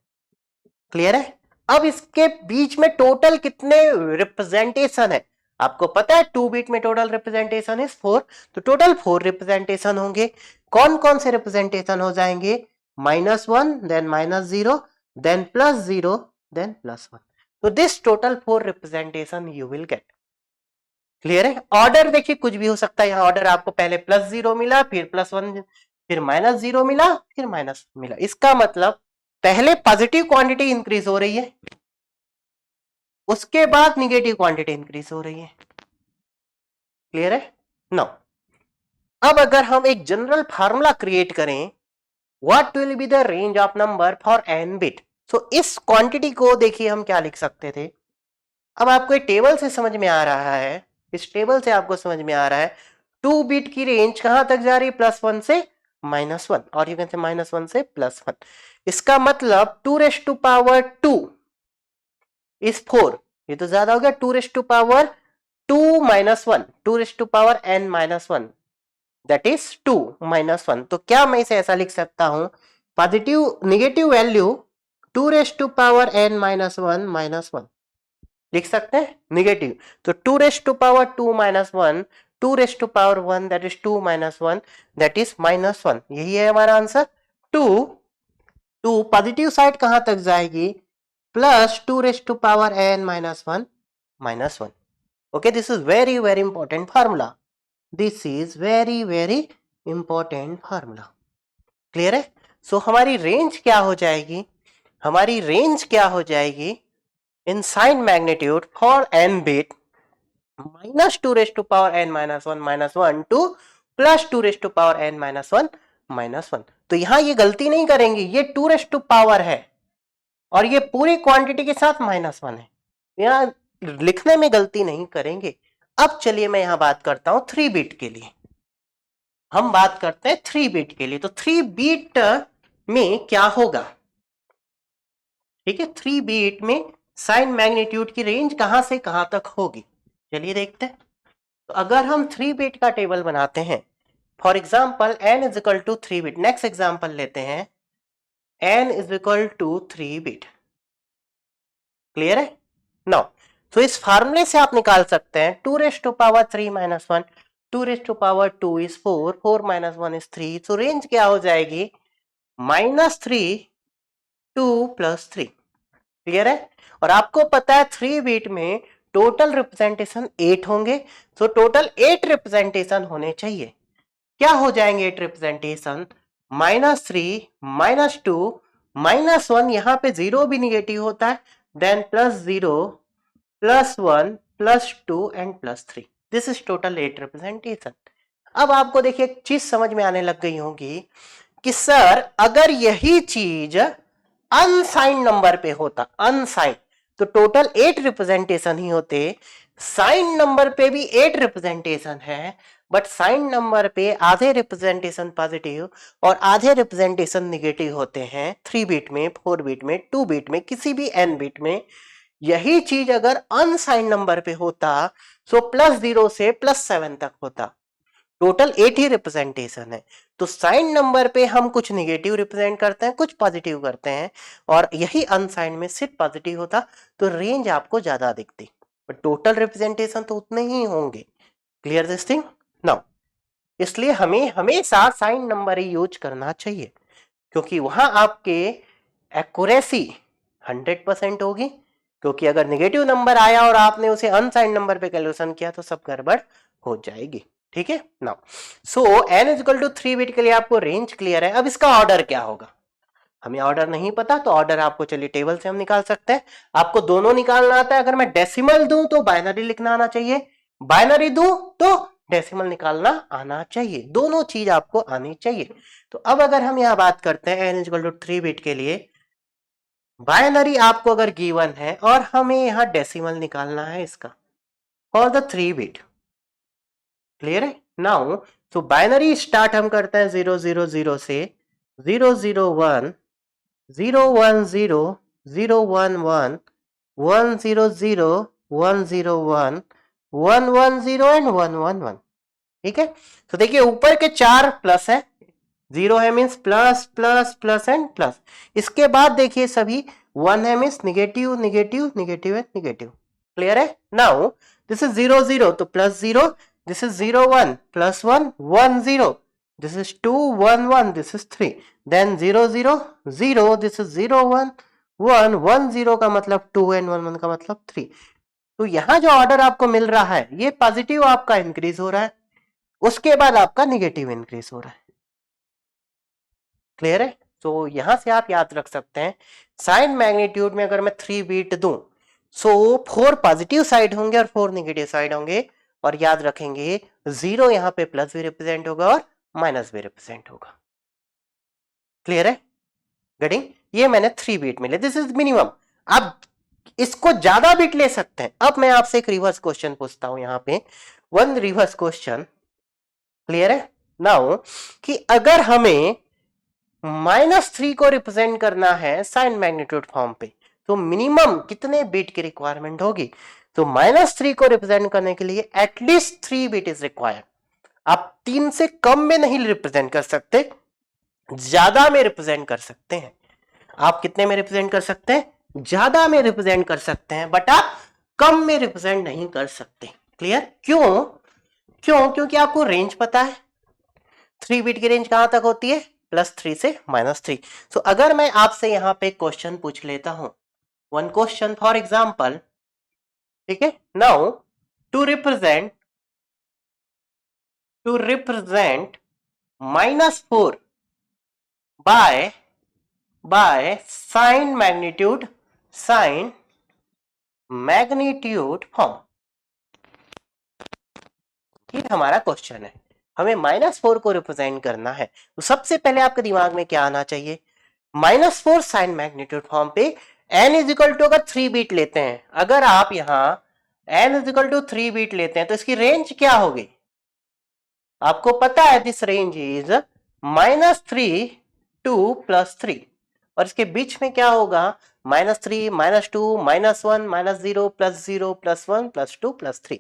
क्लियर है. अब इसके बीच में टोटल कितने रिप्रेजेंटेशन है आपको पता है, 2 बीट में टोटल रिप्रेजेंटेशन इज 4, तो टोटल 4 रिप्रेजेंटेशन होंगे. कौन कौन से रिप्रेजेंटेशन हो जाएंगे, -1 देन -0 देन +0 देन +1. तो this total 4 representation you will get. Clear है. ऑर्डर देखिए कुछ भी हो सकता है. यहाँ ऑर्डर आपको पहले +0 मिला, फिर +1, फिर -0 मिला, फिर माइनस मिला. इसका मतलब पहले पॉजिटिव क्वांटिटी इंक्रीज हो रही है, उसके बाद निगेटिव क्वांटिटी इंक्रीज हो रही है. क्लियर है. नाउ अब अगर हम एक जनरल फार्मूला क्रिएट करें, what will be the range of number for n bit. So इस क्वांटिटी को देखिए हम क्या लिख सकते थे. अब आपको एक टेबल से समझ में आ रहा है, इस टेबल से आपको समझ में आ रहा है 2 बिट की रेंज कहां तक जा रही है, +1 से -1, और यू कैन से -1 से +1. इसका मतलब 2⁻² इज 4. ये तो ज्यादा हो गया. 2⁻² -1, 2⁻n-1 दैट इज 2 -1. तो क्या मैं इसे ऐसा लिख सकता हूं, पॉजिटिव नेगेटिव वैल्यू 2⁻n-1 -1 लिख सकते हैं नेगेटिव. तो 2⁻² -1, 2⁻1 दैट इज 2 -1 दैट इज -1. यही है हमारा आंसर. 2 पॉजिटिव साइड कहां तक जाएगी, +2⁻n-1 -1. Okay, this is very very important formula. This is very very important formula. Clear है. सो हमारी रेंज क्या हो जाएगी, हमारी रेंज क्या हो जाएगी in sign magnitude for n bit -2⁻n-1 to +2⁻n-1 -1. तो यहां ये गलती नहीं करेंगे, ये 2 है और ये पूरी क्वांटिटी के साथ -1 है, यहां लिखने में गलती नहीं करेंगे. अब चलिए मैं यहां बात करता हूं 3 बिट के लिए. हम बात करते हैं 3 बिट के लिए. तो 3 बिट में क्या होगा, ठीक है. 3 बिट में साइन मैग्नीट्यूड की रेंज कहां से कहां तक होगी, चलिए देखते हैं. तो अगर हम 3 बिट का टेबल बनाते हैं, for example n is equal to 3 bit. Next example लेते हैं, n is equal to 3 bit. Clear है. नाउ तो इस फार्मूले से आप निकाल सकते हैं 2⁻³ -1, 2⁻² इज 4, 4 - 1 इज 3. तो रेंज क्या हो जाएगी, -3 2 + 3. क्लियर है. और आपको पता है 3 बिट में टोटल रिप्रेजेंटेशन 8 होंगे. तो टोटल 8 रिप्रेजेंटेशन होने चाहिए. क्या हो जाएंगे 8 रिप्रेजेंटेशन, -3 -2 -1, यहां पे 0 भी निगेटिव होता है, then +0 +1 +2 and +3. This is total 8 representation. अब आपको देखिए एक चीज समझ में आने लग गई होगी कि सर अगर यही चीज अनसाइन नंबर पे होता, अनसाइन, तो टोटल 8 रिप्रेजेंटेशन ही होते. साइन नंबर पे भी 8 रिप्रेजेंटेशन है, बट साइन नंबर पे आधे रिप्रेजेंटेशन पॉजिटिव और आधे रिप्रेजेंटेशन निगेटिव होते हैं. 3 बिट में, 4 बिट में, 2 बिट में, किसी भी n बिट में. यही चीज अगर अनसाइन नंबर पे होता तो +0 से +7 तक होता. टोटल 8 ही रिप्रेजेंटेशन है. तो साइन नंबर पे हम कुछ निगेटिव रिप्रेजेंट करते हैं, कुछ पॉजिटिव करते हैं, और यही अनसाइन में सिर्फ पॉजिटिव होता तो रेंज आपको ज्यादा दिखती, बट टोटल रिप्रेजेंटेशन तो उतने ही होंगे. Clear this thing. नाउ इसलिए हमें हमेशा साइन नंबर ही यूज करना चाहिए, क्योंकि वहां आपके एक्यूरेसी 100% होगी. क्योंकि अगर निगेटिव नंबर आया और आपने उसे अनसाइन नंबर पे कैलकुलेशन किया तो सब गड़बड़ हो जाएगी. ठीक है. Now so n is equal to 3 bit के लिए आपको रेंज क्लियर है. अब इसका ऑर्डर क्या होगा, हमें ऑर्डर नहीं पता, तो ऑर्डर आपको चलिए टेबल से हम निकाल सकते हैं. आपको दोनों निकालना आता है. अगर मैं डेसिमल दूं तो बाइनरी लिखना आना चाहिए, बाइनरी दूं तो डेसिमल निकालना आना चाहिए, दोनों चीज आपको आनी चाहिए। तो अब अगर हम यहां बात करते हैं n इक्वल टू 3 बिट के लिए, बाइनरी आपको अगर गिवन है और हमें यहां डेसिमल निकालना है इसका फॉर द 3 बिट, क्लियर है नाउ। तो बाइनरी स्टार्ट हम करते हैं 000 से, 001 010 011 100 101 110 एंड 111, ठीक है। तो देखिए ऊपर के 4 प्लस है, 0 है means plus plus plus and plus, इसके बाद देखिए सभी 1 है means negative negative negative and negative, clear है नाउ। दिस इज 00 तो plus 0, this is 01 plus 1 10, this is 2 11, this is 3, then 000 this is 01 1 10 का मतलब 2 एंड 11 का मतलब 3। तो यहां जो ऑर्डर आपको मिल रहा है ये पॉजिटिव आपका इंक्रीज हो रहा है, उसके बाद आपका निगेटिव इंक्रीज हो रहा है, क्लियर है। तो यहां से आप याद रख सकते हैं साइन मैग्नीट्यूड में अगर मैं 3 बीट दूं सो 4 पॉजिटिव साइड होंगे और 4 नेगेटिव साइड होंगे, और याद रखेंगे 0 यहां पे प्लस भी रिप्रेजेंट होगा और माइनस भी रिप्रेजेंट होगा, क्लियर है गेटिंग। ये मैंने 3 बीट में ले, दिस इज मिनिमम। आप इसको ज्यादा बीट ले सकते हैं। अब मैं आपसे एक रिवर्स क्वेश्चन पूछता हूं यहां पे, वन रिवर्स क्वेश्चन, क्लियर है नाउ, कि अगर हमें -3 को रिप्रेजेंट करना है साइन मैग्नीट्यूड फॉर्म पे तो मिनिमम कितने बीट की रिक्वायरमेंट होगी। तो -3 को रिप्रेजेंट करने के लिए एटलीस्ट 3 बीट इज रिक्वायर्ड। आप 3 से कम में नहीं रिप्रेजेंट कर सकते, ज्यादा में रिप्रेजेंट कर सकते हैं। आप कितने में रिप्रेजेंट कर सकते हैं, ज्यादा में रिप्रेजेंट कर सकते हैं, बट आप कम में रिप्रेजेंट नहीं कर सकते, क्लियर। क्यों क्यों क्योंकि आपको रेंज पता है, 3 बिट की रेंज कहां तक होती है, +3 से -3। सो अगर मैं आपसे यहां पे क्वेश्चन पूछ लेता हूं, वन क्वेश्चन फॉर एग्जांपल, ठीक है now, to represent -4 by sign magnitude form, ये हमारा क्वेश्चन है। हमें -4 को रिप्रेजेंट करना है, तो सबसे पहले आपके दिमाग में क्या आना चाहिए, -4 साइन मैग्नीट्यूड फॉर्म पे n इज इक्वल टू अगर 3 बीट लेते हैं, अगर आप यहां n is equal to 3 bit लेते हैं तो इसकी रेंज क्या होगी, आपको पता है दिस रेंज इज -3 टू +3, और इसके बीच में क्या होगा, -3 -2 -1 -0 +0 +1 +2 +3।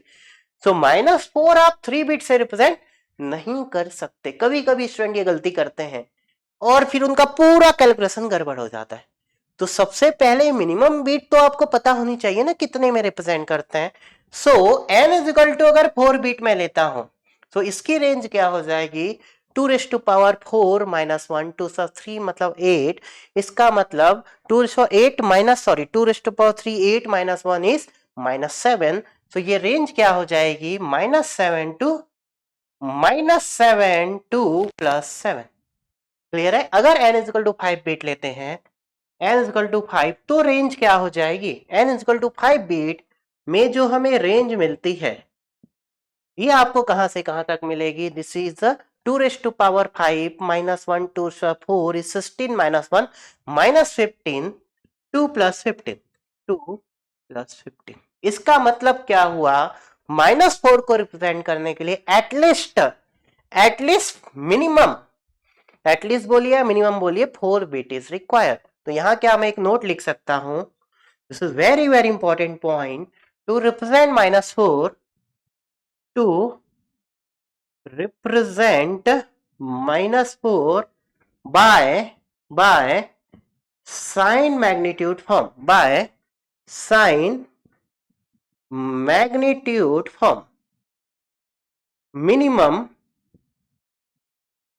सो -4 आप 3 बिट से रिप्रेजेंट नहीं कर सकते। कभी कभी स्टूडेंट ये गलती करते हैं और फिर उनका पूरा कैलकुलेशन गड़बड़ हो जाता है। तो सबसे पहले मिनिमम बीट तो आपको पता होनी चाहिए ना कितने में रिप्रेजेंट करते हैं। सो n इज इक्वल टू अगर 4 बीट में लेता हूं तो इसकी रेंज क्या हो जाएगी, 2⁴ -1 2 3 मतलब 8, इसका मतलब 2⁸ माइनस 2 2⁵ 8 -1 इज -7। तो ये रेंज क्या हो जाएगी, -7 टू +7, क्लियर है। अगर n is equal to 5 bit लेते हैं, n इज इक्वल टू 5, तो रेंज क्या हो जाएगी, n is equal to 5 bit में जो हमें रेंज मिलती है ये आपको कहां से कहां तक मिलेगी, दिस इज 2⁵ -1 2 4 is 16 -1 -15 2 + 15 2 + 15। इसका मतलब क्या हुआ, -4 को रिप्रेजेंट करने के लिए एटलीस्ट मिनिमम, एटलीस्ट बोलिए मिनिमम बोलिए 4 बिट इज रिक्वायर्ड। तो यहां क्या मैं एक नोट लिख सकता हूं, this is very very important point, to represent -4 to represent -4 by sign magnitude form, by sign magnitude form,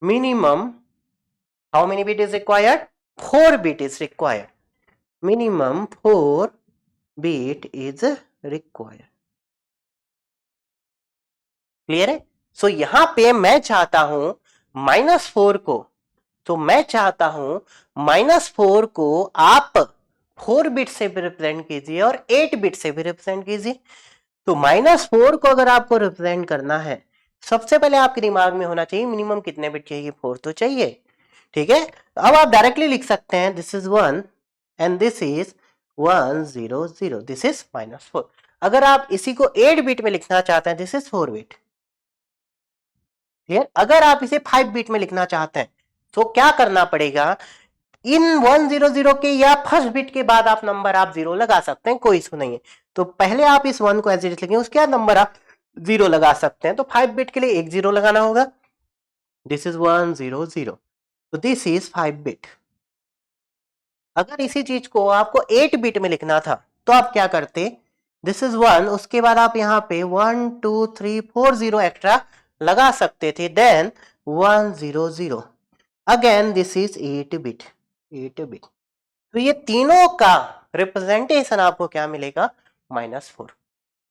minimum how many bit is required, 4 bit is required, minimum 4 bit is required, clear है। So यहां पे मैं चाहता हूं -4 को, तो मैं चाहता हूं -4 को आप 4 बिट से भी रिप्रेजेंट कीजिए और 8 बिट से भी रिप्रेजेंट कीजिए। तो -4 को अगर आपको रिप्रेजेंट करना है सबसे पहले आपके दिमाग में होना चाहिए मिनिमम कितने बिट चाहिए, 4 तो चाहिए, ठीक है। अब आप डायरेक्टली लिख सकते हैं this is 1 and this is 1 0 0, this is -4। अगर आप इसी को 8 बिट में लिखना चाहते हैं दिस इज 4 बिट, क्लियर। अगर आप इसे 5 बिट में लिखना चाहते हैं तो क्या करना पड़ेगा, इन 100 के या फर्स्ट बिट के बाद आप नंबर आप 0 लगा सकते हैं, कोई इशू नहीं है। तो पहले आप इस 1 को एज इट इज लिखेंगे, उसके बाद नंबर आप 0 लगा सकते हैं। तो 5 बिट के लिए एक 0 लगाना होगा, दिस इज 1 0 0, तो दिस इज 5 बिट। अगर इसी चीज को आपको 8 बिट में लिखना था तो आप क्या करते, दिस इज 1, उसके बाद आप यहाँ पे 1 2 3 4 0 एक्स्ट्रा लगा सकते थे, then 1 0 0, again this is 8 bit, 8 bit. तो ये तीनों का रिप्रेजेंटेशन आपको क्या मिलेगा, -4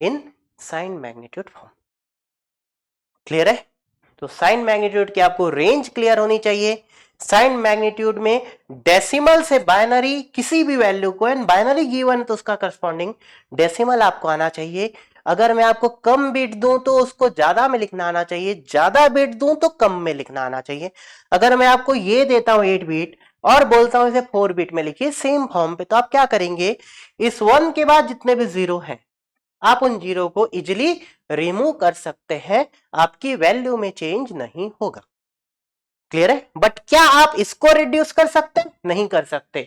in sign magnitude form, clear है। तो साइन मैग्नीट्यूड की आपको रेंज क्लियर होनी चाहिए। साइन मैग्नीट्यूड में डेसिमल से बाइनरी किसी भी वैल्यू को, एंड बाइनरी गिवन तो उसका करस्पॉन्डिंग डेसिमल आपको आना चाहिए। अगर मैं आपको कम बिट दूं तो उसको ज्यादा में लिखना आना चाहिए, ज्यादा बिट दूं तो कम में लिखना आना चाहिए। अगर मैं आपको ये देता हूं 8 बिट और बोलता हूं इसे 4 बिट में लिखिए सेम फॉर्म पे, तो आप क्या करेंगे, इस 1 के बाद जितने भी 0 हैं आप उन 0 को इजिली रिमूव कर सकते हैं, आपकी वैल्यू में चेंज नहीं होगा, क्लियर है। बट क्या आप इसको रिड्यूस कर सकते हैं, नहीं कर सकते,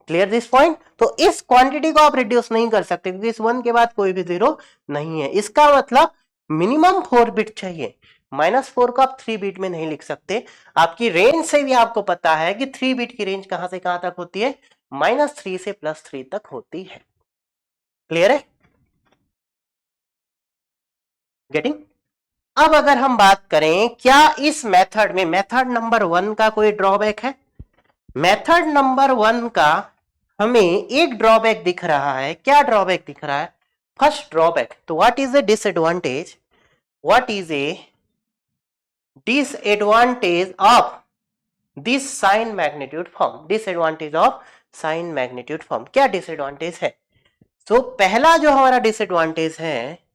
क्लियर दिस पॉइंट। तो इस क्वांटिटी को आप रिड्यूस नहीं कर सकते क्योंकि इस 1 के बाद कोई भी 0 नहीं है। इसका मतलब मिनिमम 4 बिट चाहिए, -4 को आप 3 बिट में नहीं लिख सकते। आपकी रेंज से भी आपको पता है कि 3 बिट की रेंज कहां से कहां तक होती है, -3 से +3 तक होती है, क्लियर है, गेटिंग। अब अगर हम बात करें क्या इस मेथड में मेथड नंबर 1 का कोई ड्रॉबैक है, मेथड नंबर 1 का हमें एक ड्रॉबैक दिख रहा है। क्या ड्रॉबैक दिख रहा है, फर्स्ट ड्रॉबैक, तो what is a disadvantage, what is a disadvantage of this sign magnitude form, disadvantage of sign magnitude form, क्या डिसएडवांटेज है। तो पहला जो हमारा डिसएडवांटेज है,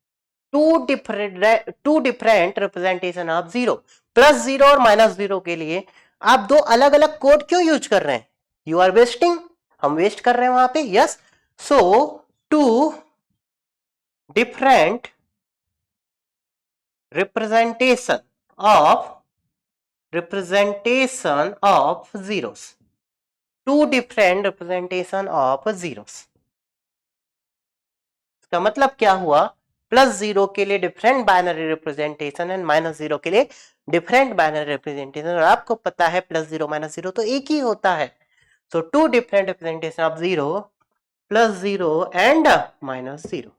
टू डिफरेंट रिप्रेजेंटेशन ऑफ 0, +0 और -0 के लिए आप दो अलग अलग कोड क्यों यूज कर रहे हैं, यू आर वेस्टिंग, हम वेस्ट कर रहे हैं वहां पे, yes. So two different representation of zeros, two different representation of zeros. इसका मतलब क्या हुआ, +0 के लिए डिफरेंट बाइनरी रिप्रेजेंटेशन एंड -0 के लिए डिफरेंट बाइनरी रिप्रेजेंटेशन, और आपको पता है +0 -0 तो एक ही होता है। So two different representation of 0, +0 and -0,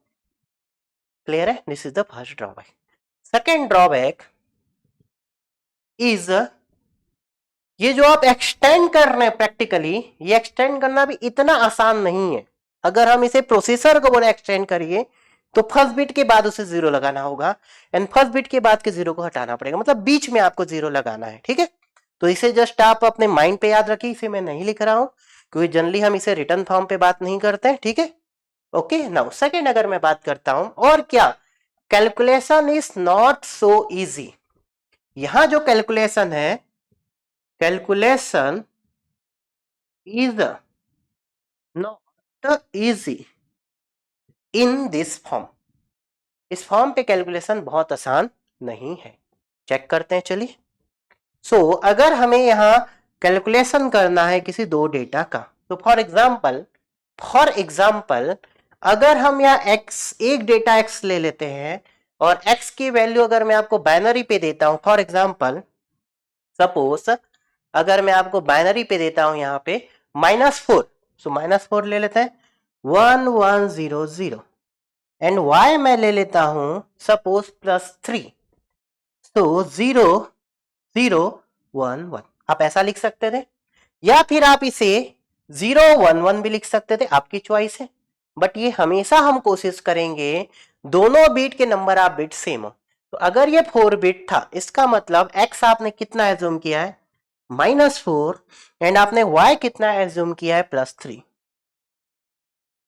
clear है, this is the first drawback. Second drawback is ये जो आप एक्सटेंड कर रहे हैं प्रैक्टिकली, ये एक्सटेंड करना भी इतना आसान नहीं है। अगर हम इसे प्रोसेसर को बोले एक्सटेंड करिए तो फर्स्ट बिट के बाद उसे 0 लगाना होगा, एंड फर्स्ट बिट के बाद के 0 को हटाना पड़ेगा, मतलब बीच में आपको 0 लगाना है, ठीक है। तो इसे जस्ट आप अपने माइंड पे याद रखिए, इसे मैं नहीं लिख रहा हूं क्योंकि जनरली हम इसे रिटर्न फॉर्म पे बात नहीं करते हैं, ठीक है। ओके, नाउ सेकेंड अगर मैं बात करता हूं, और क्या, calculation is not so easy. यहां जो कैलकुलेशन है, calculation is not easy in this form, इस फॉर्म पे कैलकुलेशन बहुत आसान नहीं है, चेक करते हैं चलिए। सो अगर हमें यहां कैलकुलेशन करना है किसी दो डेटा का, तो फॉर एग्जाम्पल अगर हम यहाँ एक डेटा x ले लेते हैं और x की वैल्यू अगर मैं आपको बाइनरी पे देता हूं, फॉर एग्जाम्पल सपोज अगर मैं आपको बाइनरी पे देता हूं यहाँ पे -4, सो -4 ले लेते हैं, 1 1 0 0, एंड y मैं ले लेता हूं सपोज +3, तो 0 0 1 1, आप ऐसा लिख सकते थे, या फिर आप इसे 0 1 1 भी लिख सकते थे, आपकी चॉइस है। बट ये हमेशा हम कोशिश करेंगे दोनों बीट के नंबर आप बिट सेम हो। तो अगर ये 4 बिट था, इसका मतलब x आपने कितना एज्यूम किया है, -4, एंड आपने y कितना एज्यूम किया है, +3।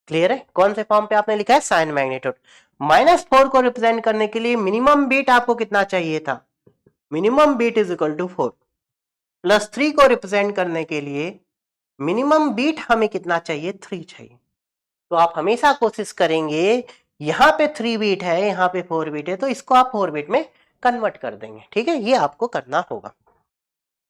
क्लियर है? कौन से फॉर्म पे आपने लिखा है? Sign magnitude. -4 को रिप्रेजेंट करने के लिए मिनिमम बीट आपको कितना चाहिए था? Minimum bit is equal to 4। +3 को रिप्रेजेंट करने के लिए मिनिमम बीट हमें कितना चाहिए? 3 चाहिए। तो आप हमेशा कोशिश करेंगे, यहां पे 3 बीट है, यहां पे 4 बीट है, तो इसको आप 4 बीट में कन्वर्ट कर देंगे। ठीक है, ये आपको करना होगा।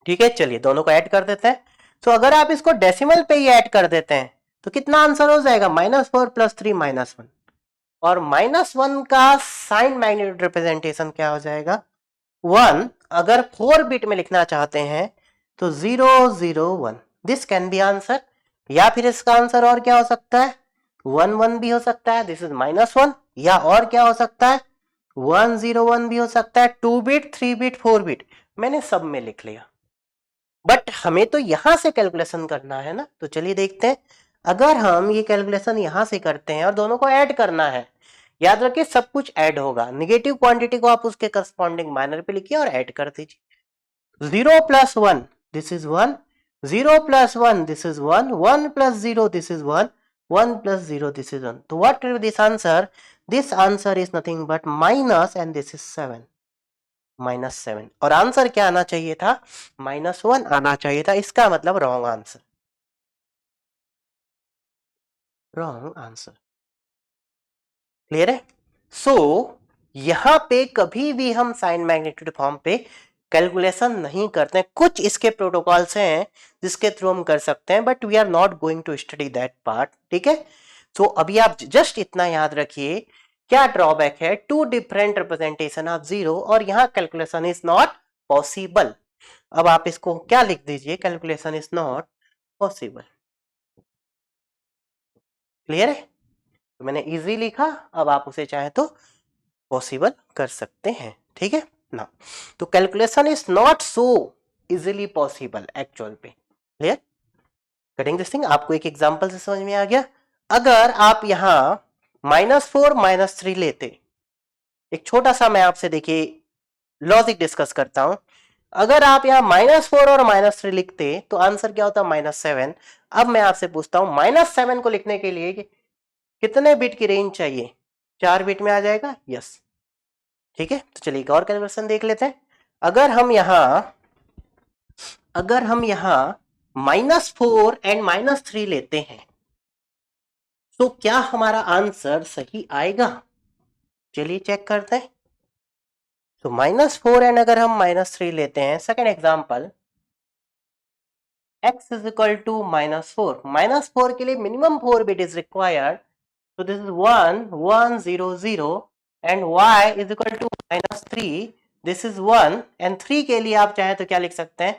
ठीक है, चलिए दोनों को ऐड कर देते हैं। तो अगर आप इसको डेसिमल पे ही ऐड कर देते हैं तो कितना आंसर हो जाएगा? -4 + 3 -1। और -1 का साइन मैग्नीट्यूड रिप्रेजेंटेशन क्या हो जाएगा? 1। अगर 4 बिट में लिखना चाहते हैं तो 0 0 1, दिस कैन बी आंसर। या फिर इसका आंसर और क्या हो सकता है? 1 1 भी हो सकता है, दिस इज -1। या और क्या हो सकता है? 1 0 1 भी हो सकता है, 2 बिट, 3 बिट, 4 बिट। मैंने सब में लिख लिया, बट हमें तो यहां से कैलकुलेशन करना है ना। तो चलिए देखते हैं। अगर हम ये कैलकुलेशन यहां से करते हैं और दोनों को ऐड करना है, याद रखिए सब कुछ ऐड होगा। निगेटिव क्वांटिटी को आप उसके करस्पॉन्डिंग माइनर पे लिखिए और ऐड कर दीजिए। 0 + 1, this is 1। 0 + 1, this is 1। 1 + 0, this is 1। 1 + 0, this is 1। तो what will be this answer? This answer is nothing but minus, and this is 7। -7। और आंसर क्या आना चाहिए था? -1 आना चाहिए था। इसका मतलब wrong answer. Wrong answer. Clear है? सो यहां पे कभी भी हम साइन मैग्नीट्यूड फॉर्म पे कैलकुलेशन नहीं करते हैं। कुछ इसके प्रोटोकॉल्स हैं जिसके थ्रू हम कर सकते हैं, but we are not going to study that part. ठीक है, सो अभी आप जस्ट इतना याद रखिए, क्या ड्रॉबैक है? 2 डिफरेंट रिप्रेजेंटेशन ऑफ 0 और यहां कैलकुलेशन इज नॉट पॉसिबल। अब आप इसको क्या लिख दीजिए? Calculation is not possible. Clear है? तो मैंने इजी लिखा, अब आप उसे चाहे तो पॉसिबल कर सकते हैं। ठीक है ना? तो calculation is not so easily possible actual पे। क्लियर? कटिंग दिस थिंग आपको एक एग्जांपल से समझ में आ गया। अगर आप यहां -4 -3 लेते, एक छोटा सा मैं आपसे देखिए लॉजिक डिस्कस करता हूं। अगर आप यहाँ -4 और -3 लिखते तो आंसर क्या होता? -7। अब मैं आपसे पूछता हूं, -7 को लिखने के लिए कितने बिट की रेंज चाहिए? 4 बिट में आ जाएगा? यस। ठीक है, तो चलिए एक और कैलकुलेशन देख लेते हैं। अगर हम यहां -4 एंड -3 लेते हैं तो क्या हमारा आंसर सही आएगा? चलिए चेक करते हैं। तो -4 एंड अगर हम -3 लेते हैं, second example, x is equal to -4. -4 के लिए minimum 4 bit is required, so this is 1 1 0 0 and y is equal to -3, this is 1 and 3 के लिए आप चाहे तो क्या लिख सकते हैं?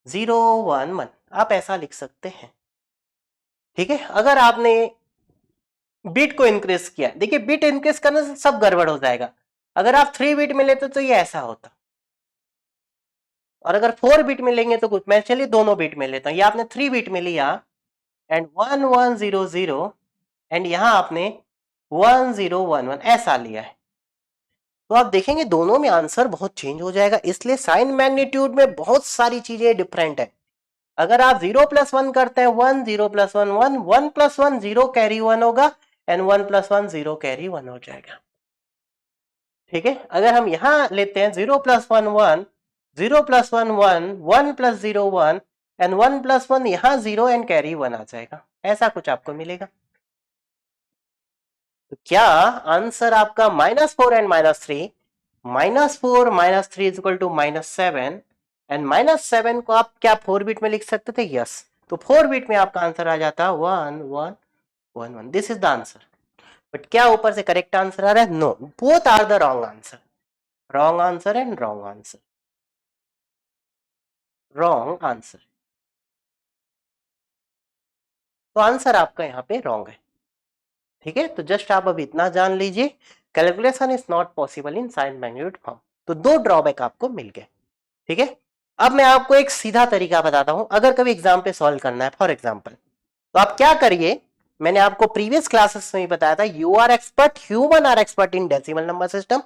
0 1 1, आप ऐसा लिख सकते हैं। ठीक है, अगर आपने बिट को इंक्रीज किया, देखिए बिट इंक्रीज करने से सब गड़बड़ हो जाएगा। अगर आप 3 बिट में लेते तो ये ऐसा होता, और अगर 4 बिट में लेंगे तो कुछ, मैं चलिए दोनों बिट में लेता हूं। ये आपने 3 बिट में लिया एंड 1 1 0 0 एंड यहां आपने 1 0 1 1 ऐसा लिया है, तो आप देखेंगे दोनों में आंसर बहुत चेंज हो जाएगा। इसलिए साइन मैग्नीट्यूड में बहुत सारी चीजें डिफरेंट है। अगर आप 0 + 1 करते हैं, 1 0 + 1 1, 1 + 1 0 कैरी 1 होगा एंड 1 + 1 0 कैरी 1 हो जाएगा। ठीक है, अगर हम यहां लेते हैं 0 + 1 1, 0 + 1 1, 1 + 0 1 एंड 1 + 1 यहां 0 एंड कैरी 1 आ जाएगा, ऐसा कुछ आपको मिलेगा। तो क्या आंसर आपका -4 and -3, -4 -3 is equal to -7 and -7 को आप क्या 4 बिट में लिख सकते थे? यस। तो 4 बिट में आपका आंसर आ जाता 1 1 1 1, this is the answer. But क्या ऊपर से करेक्ट आंसर आ रहा है? No, both are the wrong answer. Wrong answer and wrong answer, wrong answer. तो आंसर आपका यहाँ पे रॉन्ग है। ठीक है, तो जस्ट आप अभी इतना जान लीजिए, calculation is not possible in sign magnitude form. तो 2 ड्रॉबैक आपको मिल गए। ठीक है, अब मैं आपको एक सीधा तरीका बताता हूं, अगर कभी एग्जाम पे सॉल्व करना है फॉर एग्जाम्पल, तो आप क्या करिए, मैंने आपको प्रीवियस क्लासेस में बताया था, you are expert, human are expert in decimal number system.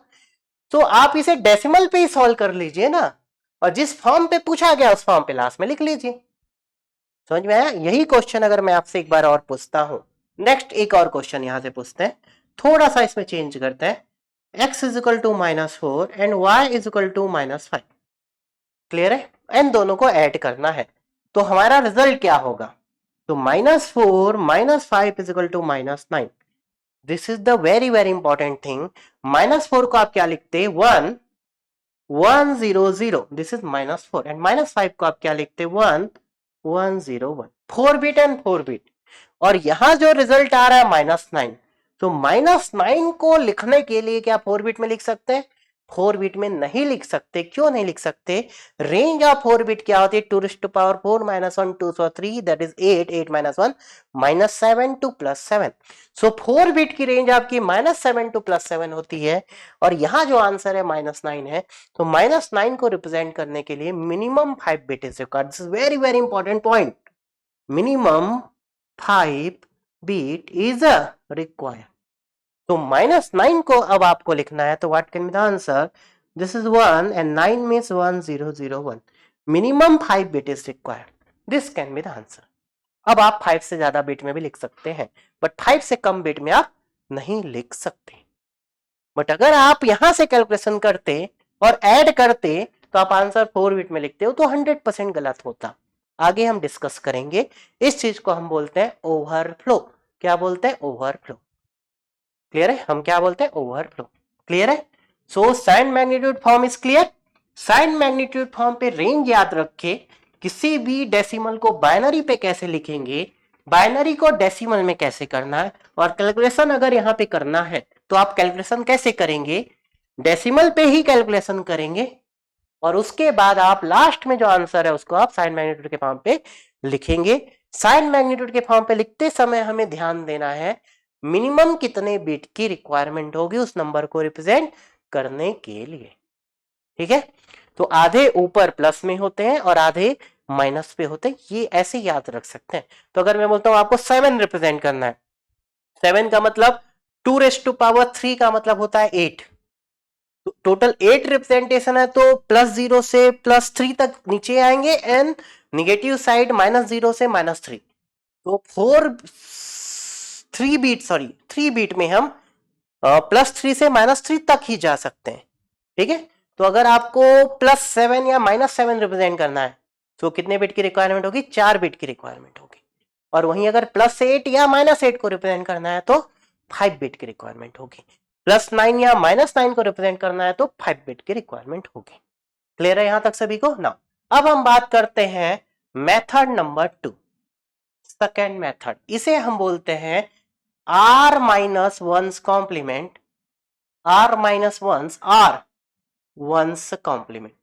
तो आप इसे डेसिमल पे ही सॉल्व कर लीजिए ना, और जिस फॉर्म पे पूछा गया उस फॉर्म पे लास्ट में लिख लीजिए। समझ में आया? यही क्वेश्चन अगर मैं आपसे एक बार और पूछता हूं, नेक्स्ट एक और क्वेश्चन यहां से पूछते हैं, थोड़ा सा इसमें चेंज करते हैं, x is equal to -4 and y is equal to -5। Clear है? इन दोनों को ऐड करना है, तो हमारा रिजल्ट क्या होगा? तो -4 -5 is equal to -9। This is the very very important thing. -4 को आप क्या लिखते? 1 1 0 0, दिस इज -4, एंड -5 को आप क्या लिखते? 1 1 0 1। 4 बिट एंड 4 बिट, और यहां जो रिजल्ट आ रहा है -9, तो -9 को लिखने के लिए क्या 4 बिट में लिख सकते हैं? 4 बिट में नहीं लिख सकते। क्यों नहीं लिख सकते? रेंज ऑफ 4 बिट क्या होती है? 2 raised to power 4 minus 1 2 so 3, that is 8 8 minus 1 -7 to +7। So 4 bit की रेंज आपकी -7 to +7 होती है, और यहां जो आंसर है -9 है। तो -9 को रिप्रेजेंट करने के लिए minimum 5 bit is required. This is very very important point. Minimum 5 bit is required. तो -9 को अब आपको लिखना है, तो what can be the answer? This is 1 and 9 means 1 0 0 1। Minimum 5 bit is required. This can be the answer. अब आप 5 से ज्यादा बिट में भी लिख सकते हैं, बट 5 से कम बिट में आप नहीं लिख सकते। बट अगर आप यहां से कैलकुलेशन करते और ऐड करते तो आप आंसर 4 बिट में लिखते हो, तो 100% गलत होता। आगे हम डिस्कस करेंगे। इस चीज को हम बोलते हैं ओवरफ्लो। क्या बोलते हैं? ओवरफ्लो। क्लियर है? हम क्या बोलते हैं? ओवरफ्लो। क्लियर है? So sign magnitude form is clear. Sign magnitude form पे रेंज याद रखे। किसी भी डेसिमल को बाइनरी पे कैसे लिखेंगे, बाइनरी को डेसिमल में कैसे करना है, और कैलकुलेशन अगर यहां पे करना है तो आप कैलकुलेशन कैसे करेंगे? डेसिमल पे ही कैलकुलेशन करेंगे, और उसके बाद आप लास्ट में जो आंसर है उसको आप साइन मैग्नीट्यूड के फॉर्म पे लिखेंगे। साइन मैग्नीट्यूड के फॉर्म पे लिखते समय हमें ध्यान देना है मिनिमम कितने बिट की रिक्वायरमेंट होगी उस नंबर को रिप्रेजेंट करने के लिए। ठीक है? तो आधे ऊपर प्लस में होते हैं और आधे माइनस पे होते हैं, ये ऐसे याद रख सकते हैं। तो अगर मैं बोलता हूं आपको 7 रिप्रेजेंट करना है, 7 का मतलब 2 raised to power 3 का मतलब होता है 8। तो टोटल 8 रिप्रेजेंटेशन है, तो +0 से +3 तक नीचे आएंगे, एंड निगेटिव साइड -0 से -3। तो 3 बीट में हम +3 से -3 तक ही जा सकते हैं। ठीक है? तो अगर आपको +7 या -7 रिप्रेजेंट करना है तो कितने बिट की रिक्वायरमेंट होगी? 4 बिट की रिक्वायरमेंट होगी। और वहीं अगर +8 या -8 को रिप्रेजेंट करना है तो 5 बिट की रिक्वायरमेंट होगी। +9 या -9 को रिप्रेजेंट करना है तो 5 बिट की रिक्वायरमेंट होगी। क्लियर है यहां तक सभी को? ना अब हम बात करते हैं मेथड नंबर 2, सेकेंड मेथड। इसे हम बोलते हैं r-1's complement, r-1's r 1's complement.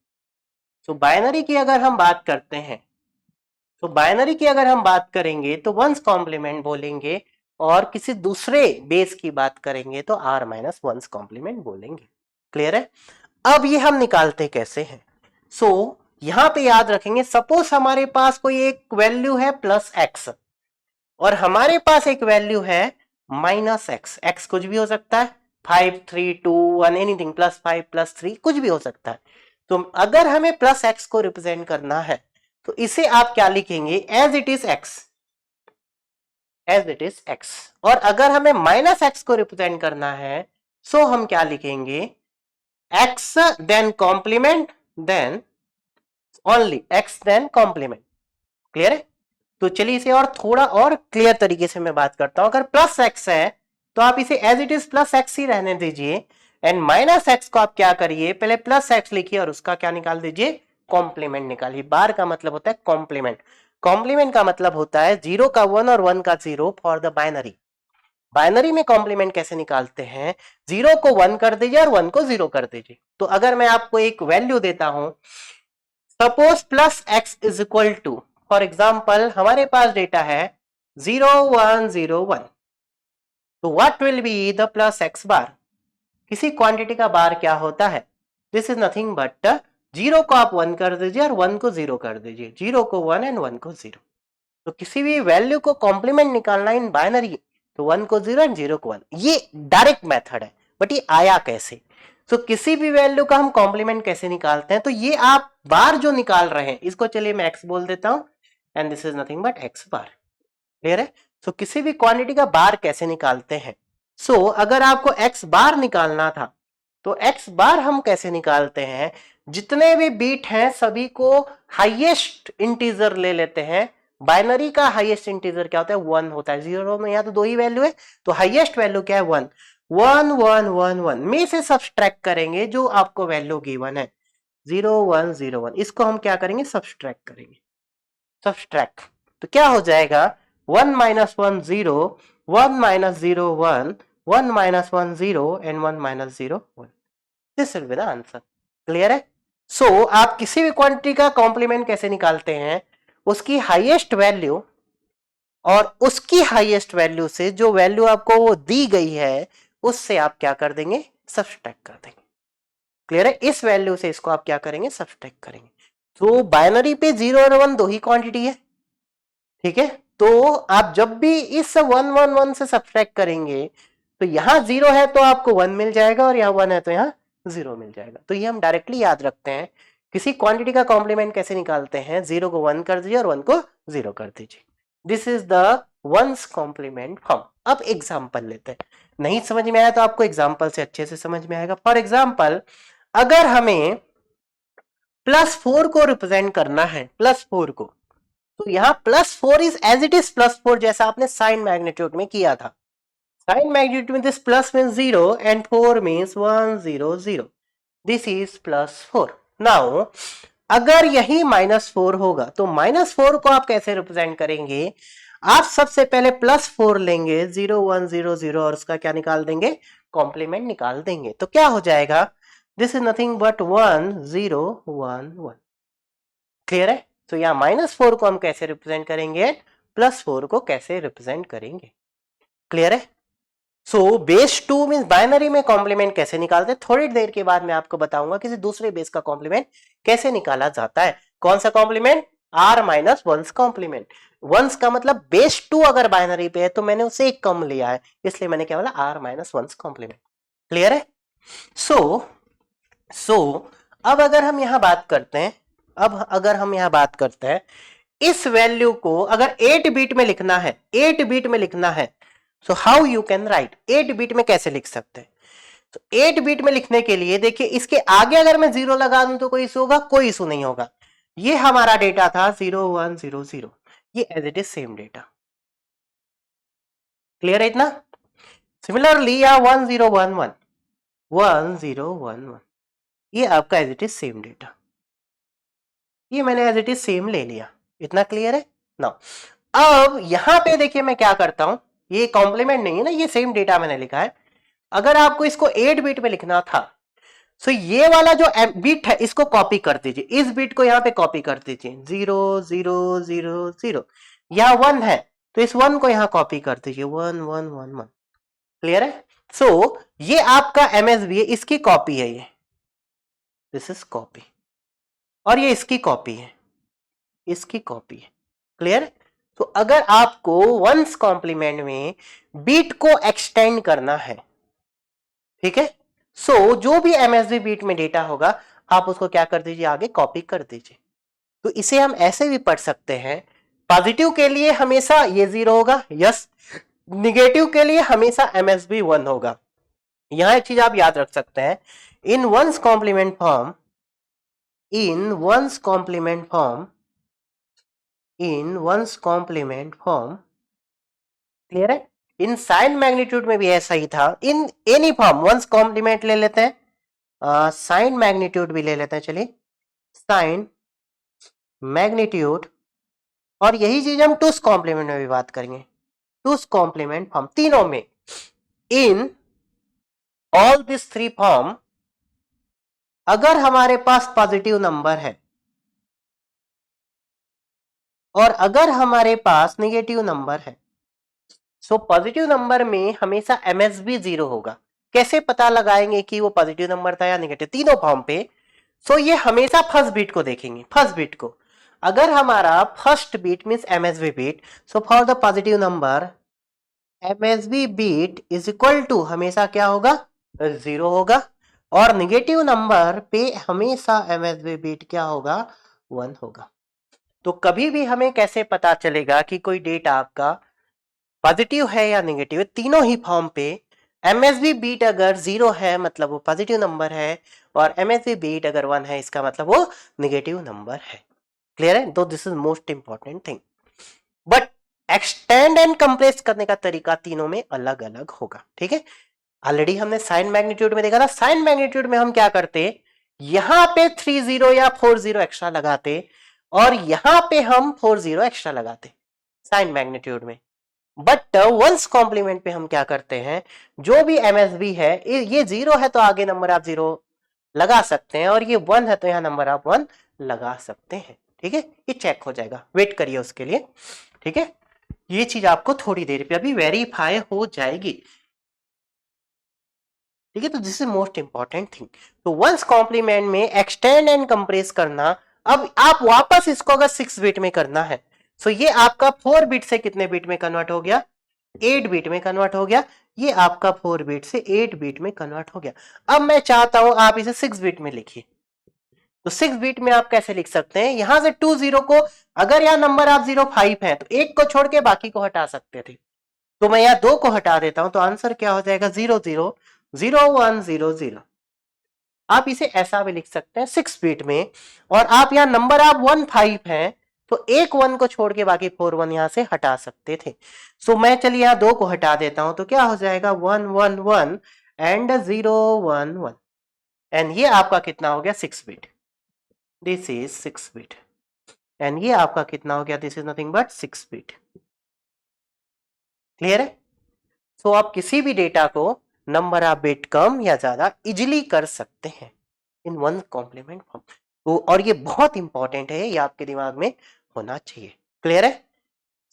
तो बाइनरी की अगर हम बात करते हैं, तो बाइनरी की अगर हम बात करेंगे तो 1's कॉम्प्लीमेंट बोलेंगे, और किसी दूसरे बेस की बात करेंगे तो r-1's कॉम्प्लीमेंट बोलेंगे। क्लियर है? अब ये हम निकालते कैसे हैं? सो यहां पे याद रखेंगे, सपोज हमारे पास कोई एक वैल्यू है +x, और हमारे पास एक वैल्यू है -x। x कुछ भी हो सकता है, 5 3 2 1 एनीथिंग, +5 +3 कुछ भी हो सकता है। तो अगर हमें +x को रिप्रेजेंट करना है तो इसे आप क्या लिखेंगे? As it is x, as it is x। और अगर हमें -x को रिप्रेजेंट करना है सो हम क्या लिखेंगे? x then complement, then only x then complement. Clear है? तो चलिए इसे और थोड़ा और क्लियर तरीके से मैं बात करता हूं। अगर +x है तो आप इसे एज इट इज +x ही रहने दीजिए, एंड -x को आप क्या करिए? पहले +x लिखिए और उसका क्या निकाल दीजिए? कॉम्प्लीमेंट निकालिए। बार का मतलब होता है कॉम्प्लीमेंट। कॉम्प्लीमेंट का मतलब होता है 0 का 1 और 1 का 0 फॉर द बाइनरी। बाइनरी में कॉम्प्लीमेंट कैसे निकालते हैं? 0 को 1 कर दीजिए और 1 को 0 कर दीजिए। तो अगर मैं आपको एक वैल्यू देता हूं, suppose +x is equal to, for example हमारे पास डेटा है 0 1 0 1, तो what will be the +x bar? किसी क्वांटिटी का बार क्या होता है? दिस इज नथिंग बट 0 को आप 1 कर दीजिए और 1 को 0 कर दीजिए, 0 को 1 एंड 1 को 0। तो किसी भी वैल्यू को कॉम्प्लीमेंट निकालना इन बाइनरी, तो 1 को 0 एंड 0 को 1, ये डायरेक्ट मेथड है। बट ये आया कैसे? तो किसी भी वैल्यू का हम कॉम्प्लीमेंट कैसे निकालते हैं? तो ये आप बार जो निकाल रहे हैं इसको चलिए मैं x बोल देता हूं, and this is nothing but x bar. Clear है? सो किसी भी क्वांटिटी का बार कैसे निकालते हैं? सो अगर आपको एक्स बार निकालना था तो एक्स बार हम कैसे निकालते हैं? जितने भी बीट हैं सभी को हाईएस्ट इंटीजर ले लेते हैं। बाइनरी का हाईएस्ट इंटीजर क्या होता है? 1 होता है। 0 में यहां तो 2 ही वैल्यू है, तो हाईएस्ट वैल्यू क्या है? 1। 1 1 1 1 में से सब्सट्रैक्ट करेंगे जो आपको वैल्यू गिवन है 0 1 0 1, इसको हम क्या करेंगे? सब्सट्रैक्ट करेंगे। सब्सट्रैक्ट तो क्या हो जाएगा? 1 minus 1 0, 1 minus 0 1, 1 minus 1 0 and 1 minus 0 1। This will be the answer. Clear है? सो आप किसी भी क्वांटिटी का कॉम्प्लीमेंट कैसे निकालते हैं? उसकी हाईएस्ट वैल्यू और उसकी हाईएस्ट वैल्यू से जो वैल्यू आपको वो दी गई है उससे आप क्या कर देंगे? सब्सट्रैक्ट कर देंगे। क्लियर है? इस वैल्यू से इसको आप क्या करेंगे? सब्सट्रैक्ट करेंगे। तो बाइनरी पे 0 और 1 दो ही क्वांटिटी है, ठीक है? तो आप जब भी इस 1 1 1 से सब्सट्रैक्ट करेंगे तो यहां 0 है तो आपको 1 मिल जाएगा और यहां 1 है तो यहां 0 मिल जाएगा। तो ये हम डायरेक्टली याद रखते हैं। किसी क्वांटिटी का कॉम्प्लीमेंट कैसे निकालते हैं? 0 को 1 कर दीजिए और 1 को 0 कर दीजिए। This is the ones complement form. अब एग्जांपल लेते हैं। नहीं समझ में आया तो आपको एग्जांपल से अच्छे से समझ में आएगा। फॉर एग्जांपल, अगर हमें +4 को रिप्रेजेंट करना है, +4 को, तो यहां +4 इज एज इट इज +4 जैसा आपने साइन मैग्नीट्यूड में किया था। साइन मैग्नीट्यूड में this plus means 0 and 4 means 1 0 0। This is +4। Now अगर यही -4 होगा तो -4 को आप कैसे रिप्रेजेंट करेंगे? आप सबसे पहले +4 लेंगे, 0 1 0 0 और उसका क्या निकाल देंगे? कॉम्प्लीमेंट निकाल देंगे। तो क्या हो जाएगा? This is nothing but 1 0 1 1। Clear है? तो यहां -4 को हम कैसे रिप्रेजेंट करेंगे? +4 को कैसे रिप्रेजेंट करेंगे? क्लियर है? सो बेस 2 मींस बाइनरी में कॉम्प्लीमेंट कैसे निकालते हैं थोड़ी देर के बाद मैं आपको बताऊंगा किसी दूसरे बेस का कॉम्प्लीमेंट कैसे निकाला जाता है। कौन सा complement? r minus ones complement. Ones का मतलब बेस 2 अगर बाइनरी पे है तो मैंने उसे एक कम लिया है, इसलिए मैंने क्या बोला? r minus ones complement. Clear है? सो अब अगर हम यहां बात करते हैं, इस वैल्यू को अगर 8 बीट में लिखना है, 8 बीट में लिखना है, so how you can write? 8 bit में कैसे लिख सकते हैं? तो 8 बीट में लिखने के लिए देखिए, इसके आगे अगर मैं 0 लगा दूं तो कोई इशू होगा? कोई इशू नहीं होगा। ये हमारा डेटा था 0 1 0 0, ये as it is same data. Clear है इतना? सिमिलरली यहां 1 0 1 1, 1 0 1 1, ये आपका as it is same data. ये मैंने एज इट इज सेम ले लिया। इतना क्लियर है ना? अब यहां पे देखिए मैं क्या करता हूं, ये कॉम्प्लीमेंट नहीं है ना, ये सेम डेटा मैंने लिखा है। अगर आपको इसको 8 बीट में लिखना था, सो ये वाला जो बीट है इसको कॉपी कर दीजिए, इस बीट को यहां पे कॉपी कर दीजिए। 0 0 0 0, यहां 1 है तो इस 1 को यहां कॉपी कर दीजिए। 1 1 1 1। क्लियर है? सो ये आपका एमएसबी है, इसकी कॉपी है ये, दिस इज कॉपी, और ये इसकी कॉपी है, इसकी कॉपी है। क्लियर? तो अगर आपको वंस कॉम्प्लीमेंट में बीट को एक्सटेंड करना है, ठीक है, सो जो भी एमएसबी बीट में डेटा होगा आप उसको क्या कर दीजिए? आगे कॉपी कर दीजिए। तो इसे हम ऐसे भी पढ़ सकते हैं, पॉजिटिव के लिए हमेशा ये 0 होगा, यस। निगेटिव के लिए हमेशा एमएसबी 1 होगा। यहां एक चीज आप याद रख सकते हैं, in ones complement form, in ones complement form, in ones complement form, clear है? इन साइन मैग्नीट्यूड में भी ऐसा ही था। In any form ones complement ले लेते हैं, साइन मैग्नीट्यूड भी ले लेते हैं, चलिए साइन मैग्नीट्यूड, और यही चीज हम टूस कॉम्प्लीमेंट में भी बात करेंगे। टूस कॉम्प्लीमेंट फॉर्म तीनों में, इन ऑल दिस 3 फॉर्म, अगर हमारे पास पॉजिटिव नंबर है और अगर हमारे पास नेगेटिव नंबर है, सो पॉजिटिव नंबर में हमेशा एमएसबी 0 होगा। कैसे पता लगाएंगे कि वो पॉजिटिव नंबर था या नेगेटिव? तीनों फॉर्म पे। सो ये हमेशा फर्स्ट बीट को देखेंगे, फर्स्ट बीट को। अगर हमारा first bit means MSB bit, so for the positive number MSB bit is equal to हमेशा क्या होगा? 0 होगा, और नेगेटिव नंबर पे हमेशा एमएसबी बीट क्या होगा? 1 होगा। तो कभी भी हमें कैसे पता चलेगा कि कोई डेटा आपका पॉजिटिव है या नेगेटिव है, तीनों ही फॉर्म पे एमएसबी बीट अगर 0 है मतलब वो पॉजिटिव नंबर है, और एमएसबी बीट अगर 1 है इसका मतलब वो नेगेटिव नंबर है। क्लियर है? तो this is most important thing. But extend and compress करने का तरीका तीनों में अलग अलग होगा। ठीक है, ऑलरेडी हमने साइन मैग्नीट्यूड में देखा था। साइन मैग्नीट्यूड में हम क्या करते, यहां पे 30 या 40 एक्स्ट्रा लगाते, और यहां पे हम 40 एक्स्ट्रा लगाते साइन मैग्नीट्यूड में। बट वंस कॉम्प्लीमेंट पे हम क्या करते हैं, जो भी एमएसबी है, ये 0 है तो आगे नंबर आप 0 लगा सकते हैं, और ये 1 है तो यहां नंबर आप 1 लगा सकते हैं। ठीक है, ये चेक हो जाएगा, वेट करिए उसके लिए। ठीक है, ये चीज आपको थोड़ी देर पे अभी वेरीफाई हो जाएगी। ठीक है, तो this is most important thing. तो वंस कॉम्प्लीमेंट में एक्सटेंड एंड कंप्रेस करना, अब आप वापस इसको अगर 6 बिट में करना है, तो ये आपका 4 बिट से कितने बिट में कन्वर्ट हो गया, 8 बिट में कन्वर्ट हो गया। ये आपका 4 बिट से 8 बिट में कन्वर्ट हो गया। अब मैं चाहता हूं आप इसे 6 बिट में लिखिए। तो 6 बिट में आप कैसे लिख सकते हैं, यहां से 20 को, अगर यहां नंबर आप 05 है तो एक को छोड़ के बाकी को हटा सकते थे, तो मैं यहां 2 को हटा देता हूं, तो आंसर क्या हो जाएगा 000100। आप इसे ऐसा भी लिख सकते हैं 6 बिट में, और आप यहां नंबर आप 15 हैं तो एक 1 को छोड़ के बाकी 4 1 यहां से हटा सकते थे। सो मैं चलिए यहां 2 को हटा देता हूं, तो क्या हो जाएगा 111 एंड 011, एंड ये आपका कितना हो गया 6 bit. This is 6 bit, and ये आपका कितना हो गया, this is nothing but 6 bit. Clear है? सो आप किसी भी डेटा को नंबर ऑफ बिट कम या ज्यादा इजिली कर सकते हैं इन वन कॉम्प्लीमेंट फॉर्म। तो और ये बहुत इंपॉर्टेंट है, ये आपके दिमाग में होना चाहिए। क्लियर है?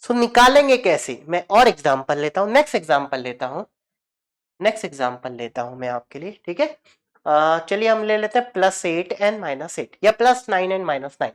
सो निकालेंगे कैसे, मैं और एग्जांपल लेता हूं, नेक्स्ट एग्जांपल लेता हूं मैं आपके लिए। ठीक है, चलिए हम ले लेते हैं +8 एंड -8, या +9 एंड -9।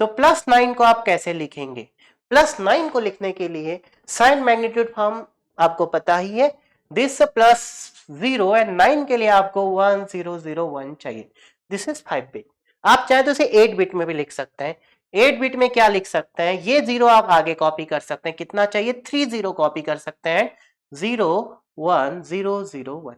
तो +9 को आप कैसे लिखेंगे, +9 को लिखने के लिए साइन मैग्नीट्यूड फॉर्म आपको पता ही है, दिस +0 एंड 9 के लिए आपको 1001 चाहिए। This is 5 bit. आप चाहे तो इसे 8 बिट में भी लिख सकते हैं। 8 बिट में क्या लिख सकते हैं, ये 0 आप आगे कॉपी कर सकते हैं, कितना चाहिए 30 कॉपी कर सकते हैं, 01001।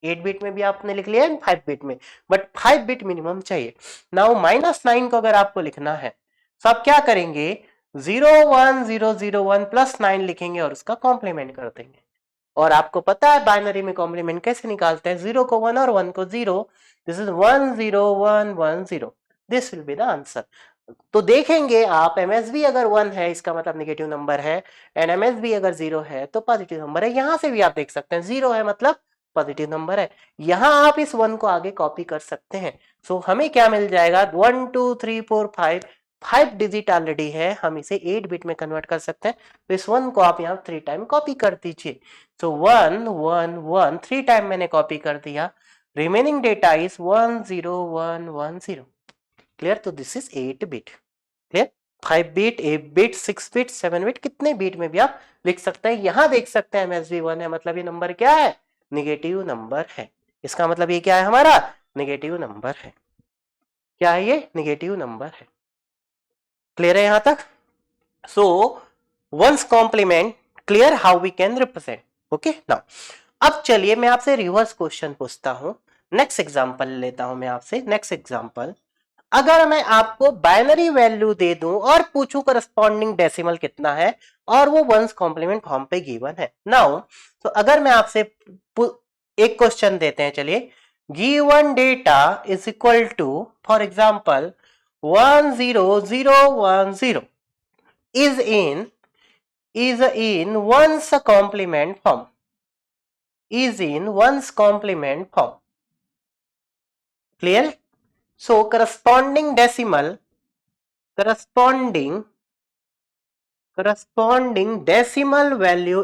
8 बिट में भी आपने लिख लिया, 5 बिट में, बट 5 बिट मिनिमम चाहिए। नाउ -9 को अगर आपको लिखना है तो आप क्या करेंगे, 01001 +9 लिखेंगे और उसका कॉम्प्लीमेंट कर देंगे। और आपको पता है बाइनरी में कॉम्प्लीमेंट कैसे निकालते हैं, 0 को 1 और 1 को 0। This is 10110, this will be the answer. तो देखेंगे आप, एमएसबी अगर 1 है इसका मतलब नेगेटिव नंबर है, एंड एमएसबी अगर 0 है तो पॉजिटिव नंबर है। यहां से भी आप देख सकते हैं 0 है मतलब पॉजिटिव नंबर है। यहां आप इस 1 को आगे कॉपी कर सकते हैं। सो हमें क्या मिल जाएगा, 1 2 3 4 5 डिजिट ऑलरेडी है, हम इसे 8 बिट में कन्वर्ट कर सकते हैं। तो इस 1 को आप यहाँ 3 टाइम कॉपी कर दीजिए। सो 1 1 1 3 टाइम मैंने कॉपी कर दिया, रिमेनिंग डेटा इज 10110। क्लियर? तो this is 8 bit. Clear? 5 bit, 8 bit, 6 bit, 7 bit, कितने बिट में भी आप लिख सकते हैं। यहां देख सकते हैं एमएसबी 1 है मतलब ये नंबर क्या है, नेगेटिव नंबर है। इसका मतलब ये क्या है, हमारा नेगेटिव नंबर है। क्या है ये, नेगेटिव नंबर है। क्लियर है यहां तक? So ones complement, clear how we can represent. Okay, now अब चलिए मैं आपसे रिवर्स क्वेश्चन पूछता हूं। नेक्स्ट एग्जांपल लेता हूं मैं आपसे। नेक्स्ट एग्जांपल, अगर मैं आपको बाइनरी वैल्यू दे दूं और पूछूं करस्पॉन्डिंग डेसिमल कितना है, और वो वंस कॉम्प्लीमेंट फॉर्म पे गिवन है। नाउ तो अगर मैं आपसे एक क्वेश्चन देते हैं, चलिए, given data is equal to, for example 10010 is in one's complement form, clear? So corresponding decimal value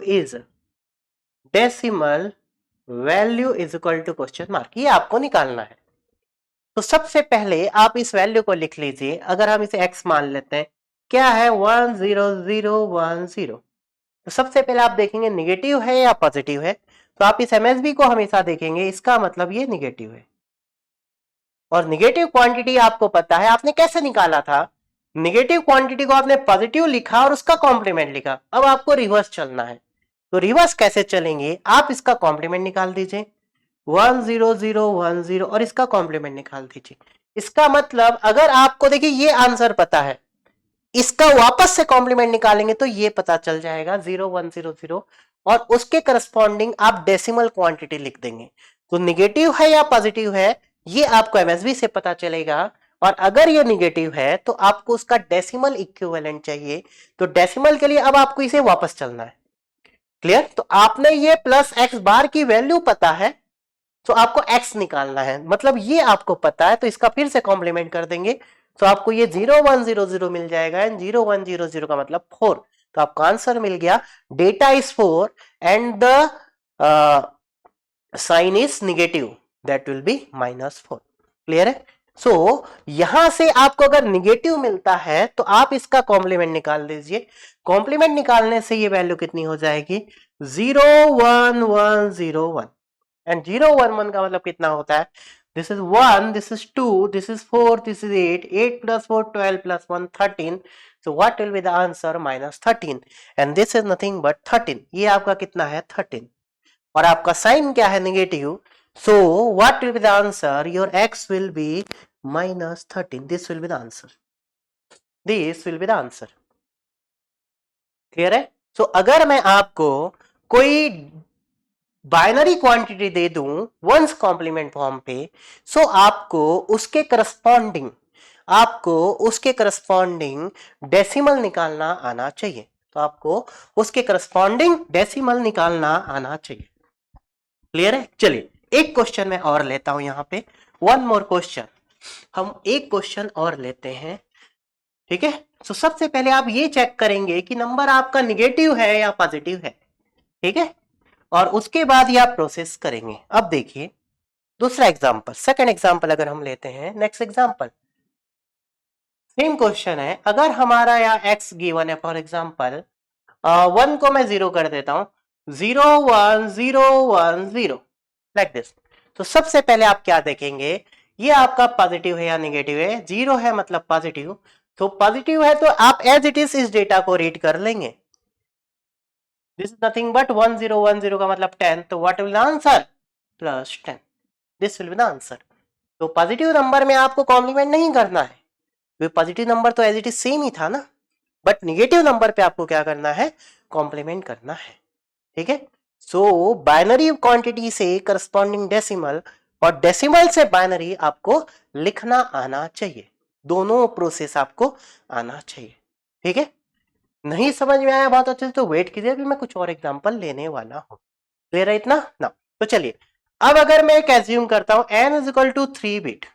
is equal to question mark, ये आपको निकालना है। तो सबसे पहले आप इस वैल्यू को लिख लीजिए। अगर हम इसे x मान लेते हैं, क्या है 10010। तो सबसे पहले आप देखेंगे निगेटिव है या पॉजिटिव है। तो आप इस एमएसबी को हमेशा देखेंगे, इसका मतलब ये निगेटिव है। और निगेटिव क्वांटिटी आपको पता है, आपने कैसे निकाला था, निगेटिव क्वांटिटी को आपने पॉजिटिव लिखा और उसका कॉम्प्लीमेंट लिखा। अब आपको रिवर्स चलना है, तो रिवर्स कैसे चलेंगे, आप इसका कॉम्प्लीमेंट निकाल दीजिए 1 0 0 1 0 और इसका कॉम्प्लीमेंट निकाल दीजिए। इसका मतलब अगर आपको देखिए ये आंसर पता है, इसका वापस से कॉम्प्लीमेंट निकालेंगे तो ये पता चल जाएगा 0 1 0 0 और उसके करस्पॉन्डिंग आप डेसिमल क्वांटिटी लिख देंगे। तो निगेटिव है या पॉजिटिव है ये आपको एमएसबी से पता चलेगा, और अगर ये निगेटिव है तो आपको उसका डेसिमल इक्विवेलेंट चाहिए। तो डेसिमल के लिए अब आपको इसे वापस चलना है। क्लियर? तो आपने ये प्लस एक्स बार की वैल्यू पता है तो आपको x निकालना है, मतलब ये आपको पता है तो इसका फिर से कॉम्प्लीमेंट कर देंगे तो आपको ये 0 1 0 0 मिल जाएगा एंड 0 1 0 0 का मतलब 4। तो आपको आंसर मिल गया data is 4 and the sign is negative, that will be -4। Clear है? सो यहां से आपको अगर निगेटिव मिलता है तो आप इसका कॉम्प्लीमेंट निकाल दीजिए। कॉम्प्लीमेंट निकालने से ये वैल्यू कितनी हो जाएगी 0 1 1 0 1 एंड 0 1 1 का मतलब कितना होता है, this is 1 this is 2 this is 4 this is 8 8 plus 4 12 plus 1 13। so what will be the answer -13 and this is nothing but 13। ये आपका कितना है 13 और आपका साइन क्या है negative. so what will be the answer, your x will be -13। this will be the answer, this will be the answer। Clear है? सो अगर मैं आपको कोई बाइनरी क्वांटिटी दे दूं वंस कॉम्प्लीमेंट फॉर्म पे, सो आपको उसके करस्पॉन्डिंग डेसिमल निकालना आना चाहिए। तो आपको उसके करस्पॉन्डिंग डेसिमल निकालना आना चाहिए। क्लियर है? चलिए एक क्वेश्चन मैं और लेता हूं यहां पे, वन मोर क्वेश्चन, हम एक क्वेश्चन और लेते हैं। ठीक है? सो सबसे पहले आप ये चेक करेंगे कि नंबर आपका निगेटिव है या पॉजिटिव है। ठीक है? और उसके बाद ये आप प्रोसेस करेंगे। अब देखिए दूसरा एग्जांपल, सेकंड एग्जांपल अगर हम लेते हैं, नेक्स्ट एग्जांपल सेम क्वेश्चन है। अगर हमारा यहाँ x गिवन है, फॉर एग्जांपल 1 को मैं 0 कर देता हूं, 0 1 0 1 0 लाइक दिस। तो सबसे पहले आप क्या देखेंगे, ये आपका पॉजिटिव है या नेगेटिव है। 0 है मतलब पॉजिटिव, तो पॉजिटिव है तो आप एज इट इज इस डेटा को रीड कर लेंगे। दिस इज नथिंग बट 1 0 1 0 का मतलब 10। तो what will the answer +10, this will be the answer. तो पॉजिटिव नंबर में आपको कॉम्प्लीमेंट नहीं करना है, पॉजिटिव नंबर तो एज इट इज सेम ही था ना, बट निगेटिव नंबर पे आपको क्या करना है, कॉम्प्लीमेंट करना है। ठीक है? सो बाइनरी क्वांटिटी से करस्पॉन्डिंग डेसिमल और डेसिमल से बाइनरी आपको लिखना आना चाहिए, दोनों प्रोसेस आपको आना चाहिए। ठीक है? नहीं समझ में आया बहुत अच्छे से तो वेट कीजिए, अभी मैं कुछ और एग्जांपल लेने वाला हूं। क्लियर है इतना ना? तो चलिए अब अगर मैं एक एज्यूम करता हूं n = 3 बिट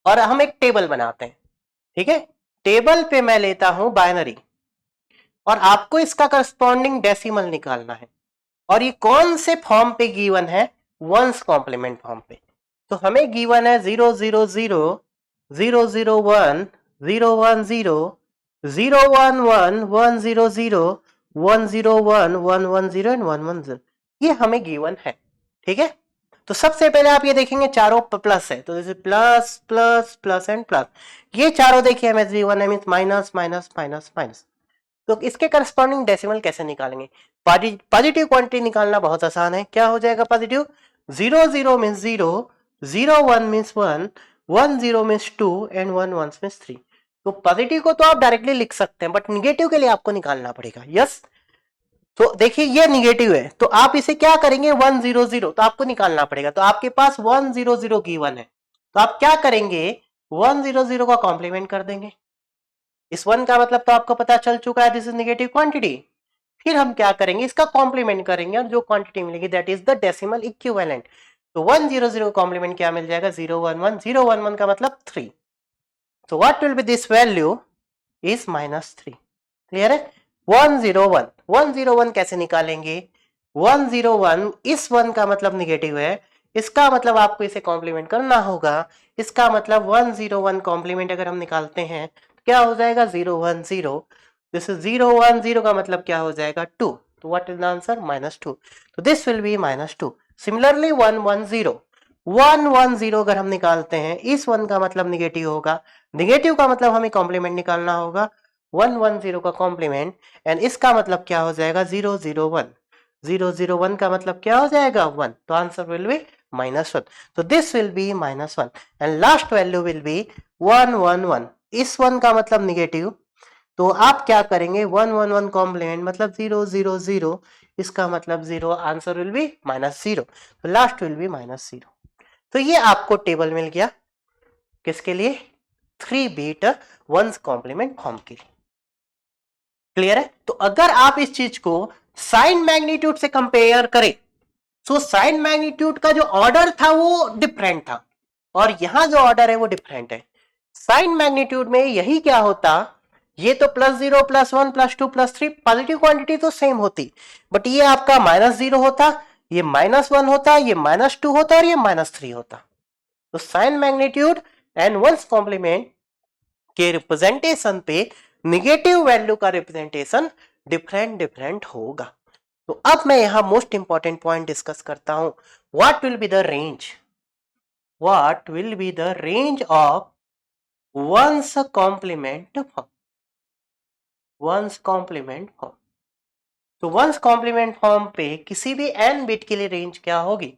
और हम एक टेबल बनाते हैं। ठीक है? टेबल पे मैं लेता हूं बाइनरी और आपको इसका करस्पॉन्डिंग डेसिमल निकालना है, और ये कौन से फॉर्म पे गिवन है, वंस कॉम्प्लीमेंट फॉर्म पे। तो हमें गिवन है 0 0 0 0 0 1 0 1 0 0 1 1 1 0 0 1 0 1 1 1 0 एंड 1 1 0, ये हमें गिवन है। ठीक है? तो सबसे पहले आप ये देखेंगे चारों प्लस है, तो जैसे plus plus plus and plus, ये चारों देखिए एमएस गिवन है, means minus minus minus minus. तो इसके करस्पॉन्डिंग डेसिमल कैसे निकालेंगे, पॉजिटिव क्वांटिटी निकालना बहुत आसान है। क्या हो जाएगा positive, 0 0 means 0 0 1 means 1 1 0 means 2 and 1 1 means 3। तो पॉजिटिव को तो आप डायरेक्टली लिख सकते हैं, बट निगेटिव के लिए आपको निकालना पड़ेगा। यस? तो देखिए ये निगेटिव है तो आप इसे क्या करेंगे 1 0 0, तो आपको निकालना पड़ेगा। तो आपके पास 1 0 0 गिवन है, तो आप क्या करेंगे 1 0 0 का कॉम्प्लीमेंट कर देंगे। इस 1 का मतलब तो आपको पता चल चुका है, दिस इज नेगेटिव क्वांटिटी। फिर हम क्या करेंगे, इसका कॉम्प्लीमेंट करेंगे और जो क्वांटिटी मिलेगी that is the decimal equivalent. तो 1 0 0 कॉम्प्लीमेंट क्या मिल जाएगा 0 1 1 0 1 1 का मतलब 3। तो what will be this value is -3। Clear है? 1 0 1 1 0 1 कैसे निकालेंगे, 1 0 1 इस 1 का मतलब निगेटिव है, इसका मतलब आपको इसे कॉम्प्लीमेंट करना होगा। इसका मतलब 1 0 1 कॉम्प्लीमेंट अगर हम निकालते हैं क्या हो जाएगा 0 1 0, दिस इज 0 1 0 का मतलब क्या हो जाएगा 2। तो व्हाट इज द आंसर -2। तो दिस विल बी -2। सिमिलरली 1 1 0 1 1 0 अगर हम निकालते हैं, इस 1 का मतलब निगेटिव होगा, निगेटिव का मतलब हमें कॉम्प्लीमेंट निकालना होगा। 110 का कॉम्प्लीमेंट, एंड इसका मतलब क्या हो जाएगा 001, 001 का मतलब क्या हो जाएगा 1, तो आंसर विल बी -1, तो this will be -1 and last value will be 111, इस 1 का मतलब निगेटिव, तो आप क्या करेंगे 111 कॉम्प्लीमेंट मतलब 000, इसका मतलब 0, आंसर विल बी -0, तो लास्ट विल बी -0। तो ये आपको टेबल मिल गया किसके लिए 3 बीट वंस कॉम्प्लीमेंट फॉर्म के लिए। क्लियर है? तो अगर आप इस चीज को साइन मैग्नीट्यूड से कंपेयर करें, तो साइन मैग्नीट्यूड का जो ऑर्डर था वो डिफरेंट था और यहां जो ऑर्डर है वो डिफरेंट है। साइन मैग्नीट्यूड में यही क्या होता, ये तो +0 +1 +2 +3 पॉजिटिव क्वांटिटी तो सेम होती, बट ये आपका -0 होता, ये -1 होता, ये -2 होता और ये -3 होता। तो sign magnitude and once complement के रिप्रेजेंटेशन पे निगेटिव वैल्यू का रिप्रेजेंटेशन डिफरेंट डिफरेंट होगा। तो अब मैं यहां मोस्ट इंपॉर्टेंट पॉइंट डिस्कस करता हूं, what will be the range, what will be the range of once complement form, ones complement form. तो वंस कॉम्प्लीमेंट फॉर्म पे किसी भी n बिट के लिए रेंज क्या होगी,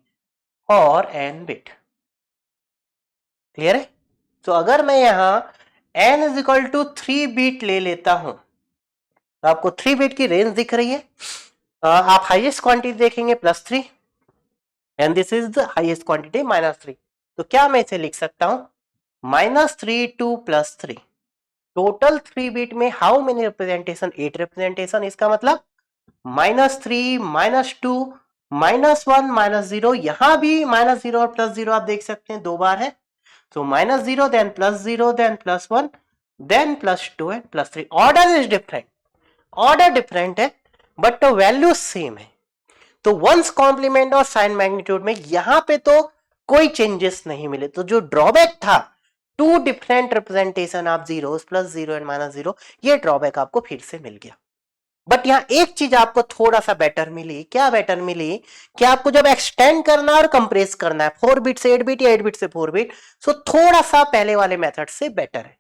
और n बिट। क्लियर है? तो अगर मैं यहां n = 3 बिट ले लेता हूं, तो आपको 3 बिट की रेंज दिख रही है, आप हाईएस्ट क्वांटिटी देखेंगे +3 and this is the highest quantity -3, तो क्या मैं इसे लिख सकता हूं -3 टू +3, टोटल 3 बिट में हाउ मेनी रिप्रेजेंटेशन, 8 रिप्रेजेंटेशन, इसका मतलब -3 -2 -1 -0, यहां भी -0 और +0 आप देख सकते हैं दो बार है, तो -0 then +0 then +1 then +2 and +3, order is different, order different है बट वैल्यू सेम है। तो वंस कॉम्प्लीमेंट और साइन मैग्नीट्यूड में यहां पे तो कोई चेंजेस नहीं मिले, तो जो ड्रॉबैक था two different representation of zeros +0 and -0, ये ड्रॉबैक आपको फिर से मिल गया। बट यहां एक चीज आपको थोड़ा सा बेटर मिली, क्या बेटर मिली कि आपको जब एक्सटेंड करना और कंप्रेस करना है 4 बिट से 8 बिट या 8 बिट से 4 बिट, सो थोड़ा सा पहले वाले मेथड से बेटर है।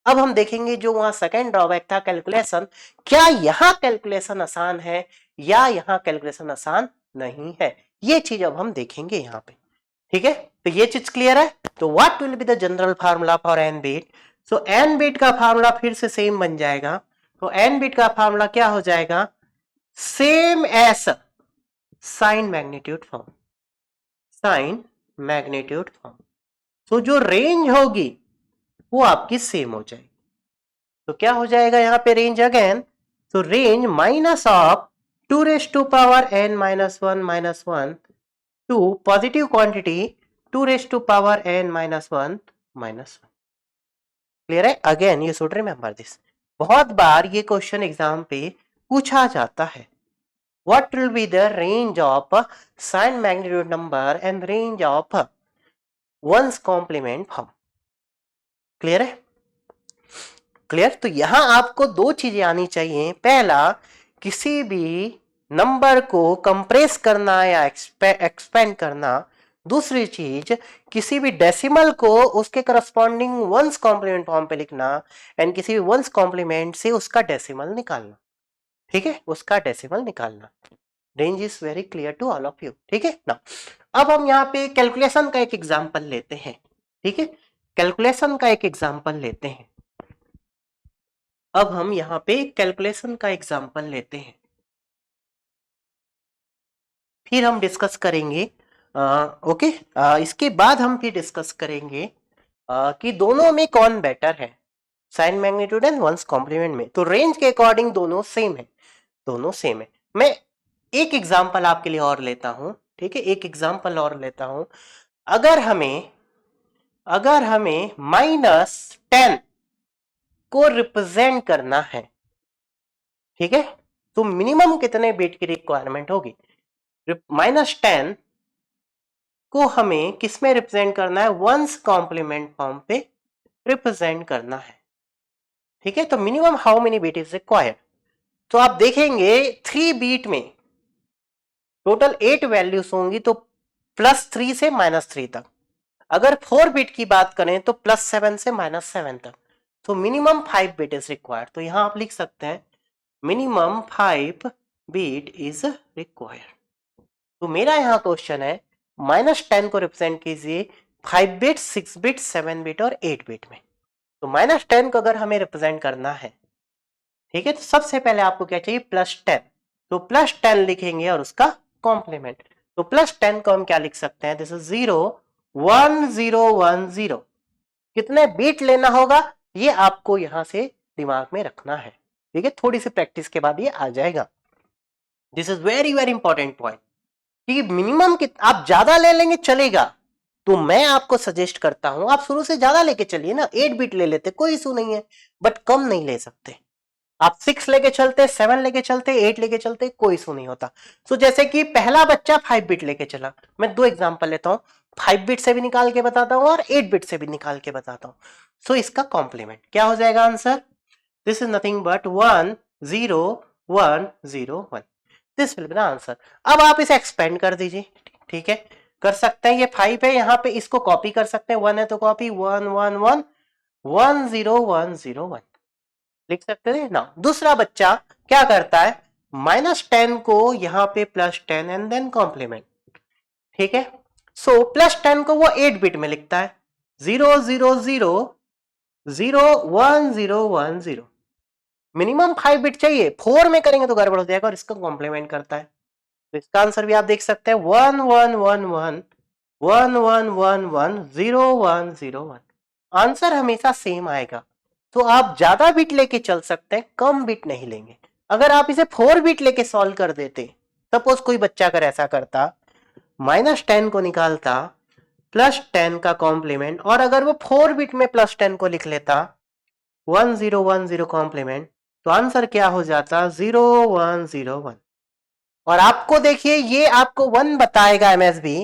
अब हम देखेंगे जो वहां सेकेंड ड्रॉबैक था कैलकुलेशन, क्या यहां कैलकुलेशन आसान है या यहां कैलकुलेशन आसान नहीं है, ये चीज अब हम देखेंगे यहां पे। ठीक है, तो ये चीज क्लियर है। तो what will be the general formula for n bit, so n bit का फार्मूला फिर से सेम बन जाएगा, तो n बिट का फार्मूला क्या हो जाएगा, same as sign magnitude form, sign magnitude form, तो जो रेंज होगी वो आपकी सेम हो जाएगी। तो क्या हो जाएगा यहां पे रेंज अगेन, तो range -2n-1 to positive quantity 2n-1 -1। Clear है? Again you should remember this, बहुत बार ये क्वेश्चन एग्जाम पे पूछा जाता है, what will be the range of sign magnitude number and range of once complement form. Clear है? क्लियर? तो यहां आपको दो चीजें आनी चाहिए, पहला किसी भी नंबर को कंप्रेस करना या एक्सपेंड करना, दूसरी चीज किसी भी डेसिमल को उसके करस्पॉन्डिंग वंस कॉम्प्लीमेंट फॉर्म पे लिखना एंड किसी भी वंस कॉम्प्लीमेंट से उसका डेसिमल निकालना। ठीक है, उसका डेसिमल निकालना। Range is very clear to all of you. ठीक है ना? अब हम यहाँ पे कैलकुलेशन का एक एग्जांपल लेते हैं। ठीक है, कैलकुलेशन का एक एग्जांपल लेते हैं। अब हम यहाँ पे कैलकुलेशन का एग्जांपल लेते हैं, फिर हम डिस्कस करेंगे ओके, इसके बाद हम फिर डिस्कस करेंगे कि दोनों में कौन बेटर है, sign magnitude and once complement में। तो रेंज के अकॉर्डिंग दोनों सेम है, दोनों सेम है। मैं एक एग्जांपल आपके लिए और लेता हूं। ठीक है, एक एग्जांपल और लेता हूं, अगर हमें -10 को रिप्रेजेंट करना है, ठीक है, तो मिनिमम कितने बिट की रिक्वायरमेंट होगी, -10 को हमें किस में रिप्रेजेंट करना है, वंस कॉम्प्लीमेंट फॉर्म पे रिप्रेजेंट करना है। ठीक है, तो minimum how many bit is required, तो आप देखेंगे 3 बीट में टोटल 8 वैल्यूज होंगी, तो +3 से -3 तक। अगर 4 बिट की बात करें तो +7 से -7 तक, तो मिनिमम 5 बिट इज रिक्वायर्ड। तो यहां आप लिख सकते हैं मिनिमम 5 बिट इज रिक्वायर्ड। तो मेरा यहाँ क्वेश्चन है -10 को रिप्रेजेंट कीजिए 5 बिट, 6 बिट, 7 बिट और 8 बिट में। तो -10 को अगर हमें रिप्रेजेंट करना है, ठीक है, तो सबसे पहले आपको क्या चाहिए, +10। तो +10 लिखेंगे और उसका कॉम्प्लीमेंट। तो +10 को हम क्या लिख सकते हैं, दिस इज 0 1 0 1 0। कितने बीट लेना होगा ये आपको यहां से दिमाग में रखना है, ठीक है, थोड़ी सी प्रैक्टिस के बाद ये आ जाएगा। This is very very important point कि मिनिमम आप ज्यादा ले लेंगे चलेगा, तो मैं आपको सजेस्ट करता हूं आप शुरू से ज्यादा लेके चलिए ना, 8 बिट ले लेते कोई इशू नहीं है, बट कम नहीं ले सकते। आप 6 लेके चलते, 7 लेके चलते, 8 लेके चलते, कोई इशू नहीं होता। सो जैसे कि पहला बच्चा 5 बिट लेके चला, मैं 2 एग्जांपल लेता हूं, 5 बिट से भी निकाल के बताता हूं और 8 बिट से भी निकाल के बताता हूं। सो इसका कॉम्प्लीमेंट क्या हो जाएगा answer, this is nothing but 1 0 1 0 1। This will be the answer. अब आप इसे एक्सपेंड कर दीजिए, ठीक है, कर सकते हैं, ये 5 है, यहां पे इसको कॉपी कर सकते हैं, 1 है तो कॉपी, 1 1 1 1 0 1 0 1 लिख सकते थे ना। दूसरा बच्चा क्या करता है, -10 को यहां पे +10 एंड देन कॉम्प्लीमेंट, ठीक है। सो +10 को वो 8 बिट में लिखता है, 0 0 0 0 1 0 1 0। मिनिमम 5 बिट चाहिए, 4 में करेंगे तो गड़बड़ हो जाएगा, और इसका कॉम्प्लीमेंट करता है। तो इसका आंसर भी आप देख सकते हैं 1 1 1 1 1 1 1 1 0 1 0 1। आंसर हमेशा सेम आएगा। तो आप ज्यादा बिट लेके चल सकते हैं, कम बिट नहीं लेंगे। अगर आप इसे 4 बिट लेके सॉल्व कर देते, सपोज कोई बच्चा अगर ऐसा करता, -10 को निकालता, +10 का कॉम्प्लीमेंट, और अगर वो 4 बिट में +10 को लिख लेता, 1 0 1 0 कॉम्प्लीमेंट, तो आंसर क्या हो जाता, 0 1 0 1। और आपको देखिए ये आपको 1 बताएगा MSB,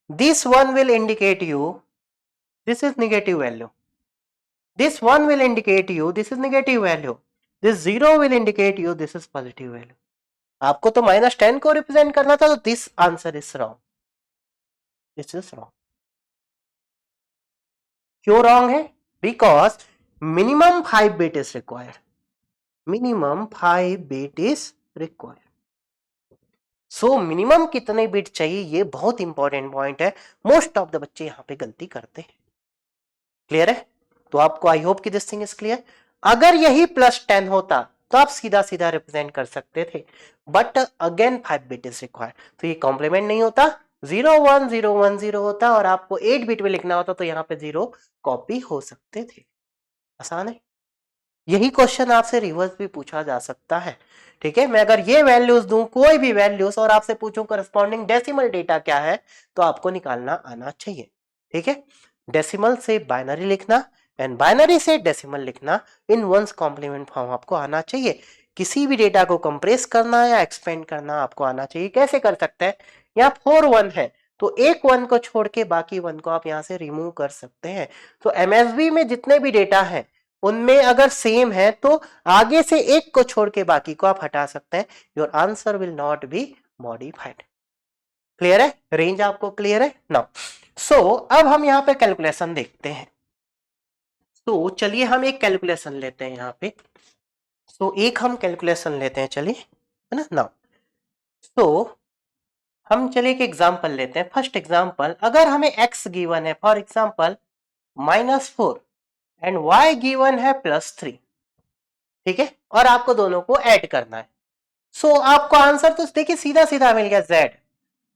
this 1 will indicate you this is negative value, this 1 will indicate you this is negative value, this 0 will indicate you this is positive value। आपको तो -10 को रिप्रेजेंट करना था, तो this answer is wrong, this is wrong. क्यों wrong है, because minimum 5 bit is required, minimum 5 bit is required. So minimum कितने bit चाहिए ये बहुत इंपॉर्टेंट पॉइंट है, मोस्ट ऑफ द बच्चे यहां पे गलती करते हैं। क्लियर है, तो आपको आई होप कि दिस थिंग इज क्लियर। अगर यही +10 होता तो आप सीधा सीधा रिप्रेजेंट कर सकते थे, but again 5 bit is required, तो ये कॉम्प्लीमेंट नहीं होता, 0 1 0 1 0 होता, और आपको 8 बिट में लिखना होता, तो यहाँ पे 0 कॉपी हो सकते थे। आसान है, यही क्वेश्चन आपसे रिवर्स भी पूछा जा सकता है, ठीक है। मैं अगर ये वैल्यूज दूं, कोई भी वैल्यूज, और आपसे पूछूं करस्पॉन्डिंग डेसिमल डेटा क्या है, तो आपको निकालना आना चाहिए, ठीक है। डेसिमल से बाइनरी लिखना एंड बाइनरी से डेसिमल लिखना इन वंस कॉम्प्लीमेंट फॉर्म आपको आना चाहिए। किसी भी डेटा को कंप्रेस करना या एक्सपेंड करना आपको आना चाहिए। कैसे कर सकते हैं, यहाँ 4 1 है, तो एक 1 को छोड़ के बाकी 1 को आप यहाँ से रिमूव कर सकते हैं। तो एमएसबी में जितने भी डेटा हैं उनमें अगर सेम है, तो आगे से एक को छोड़ के बाकी को आप हटा सकते हैं, your answer will not be modified. Clear है, रेंज आपको क्लियर है नाउ। सो अब हम यहाँ पे कैलकुलेशन देखते हैं। तो चलिए हम एक कैलकुलेशन लेते हैं यहाँ पे। सो एक हम कैलकुलेशन लेते हैं, चलिए, है ना नाउ। सो हम चलिए एक एग्जांपल लेते हैं। फर्स्ट एग्जांपल, अगर हमें x गिवन है, for example -4 and y given है +3, ठीक है, और आपको दोनों को ऐड करना है। सो आपको आंसर तो देखिए सीधा सीधा मिल गया,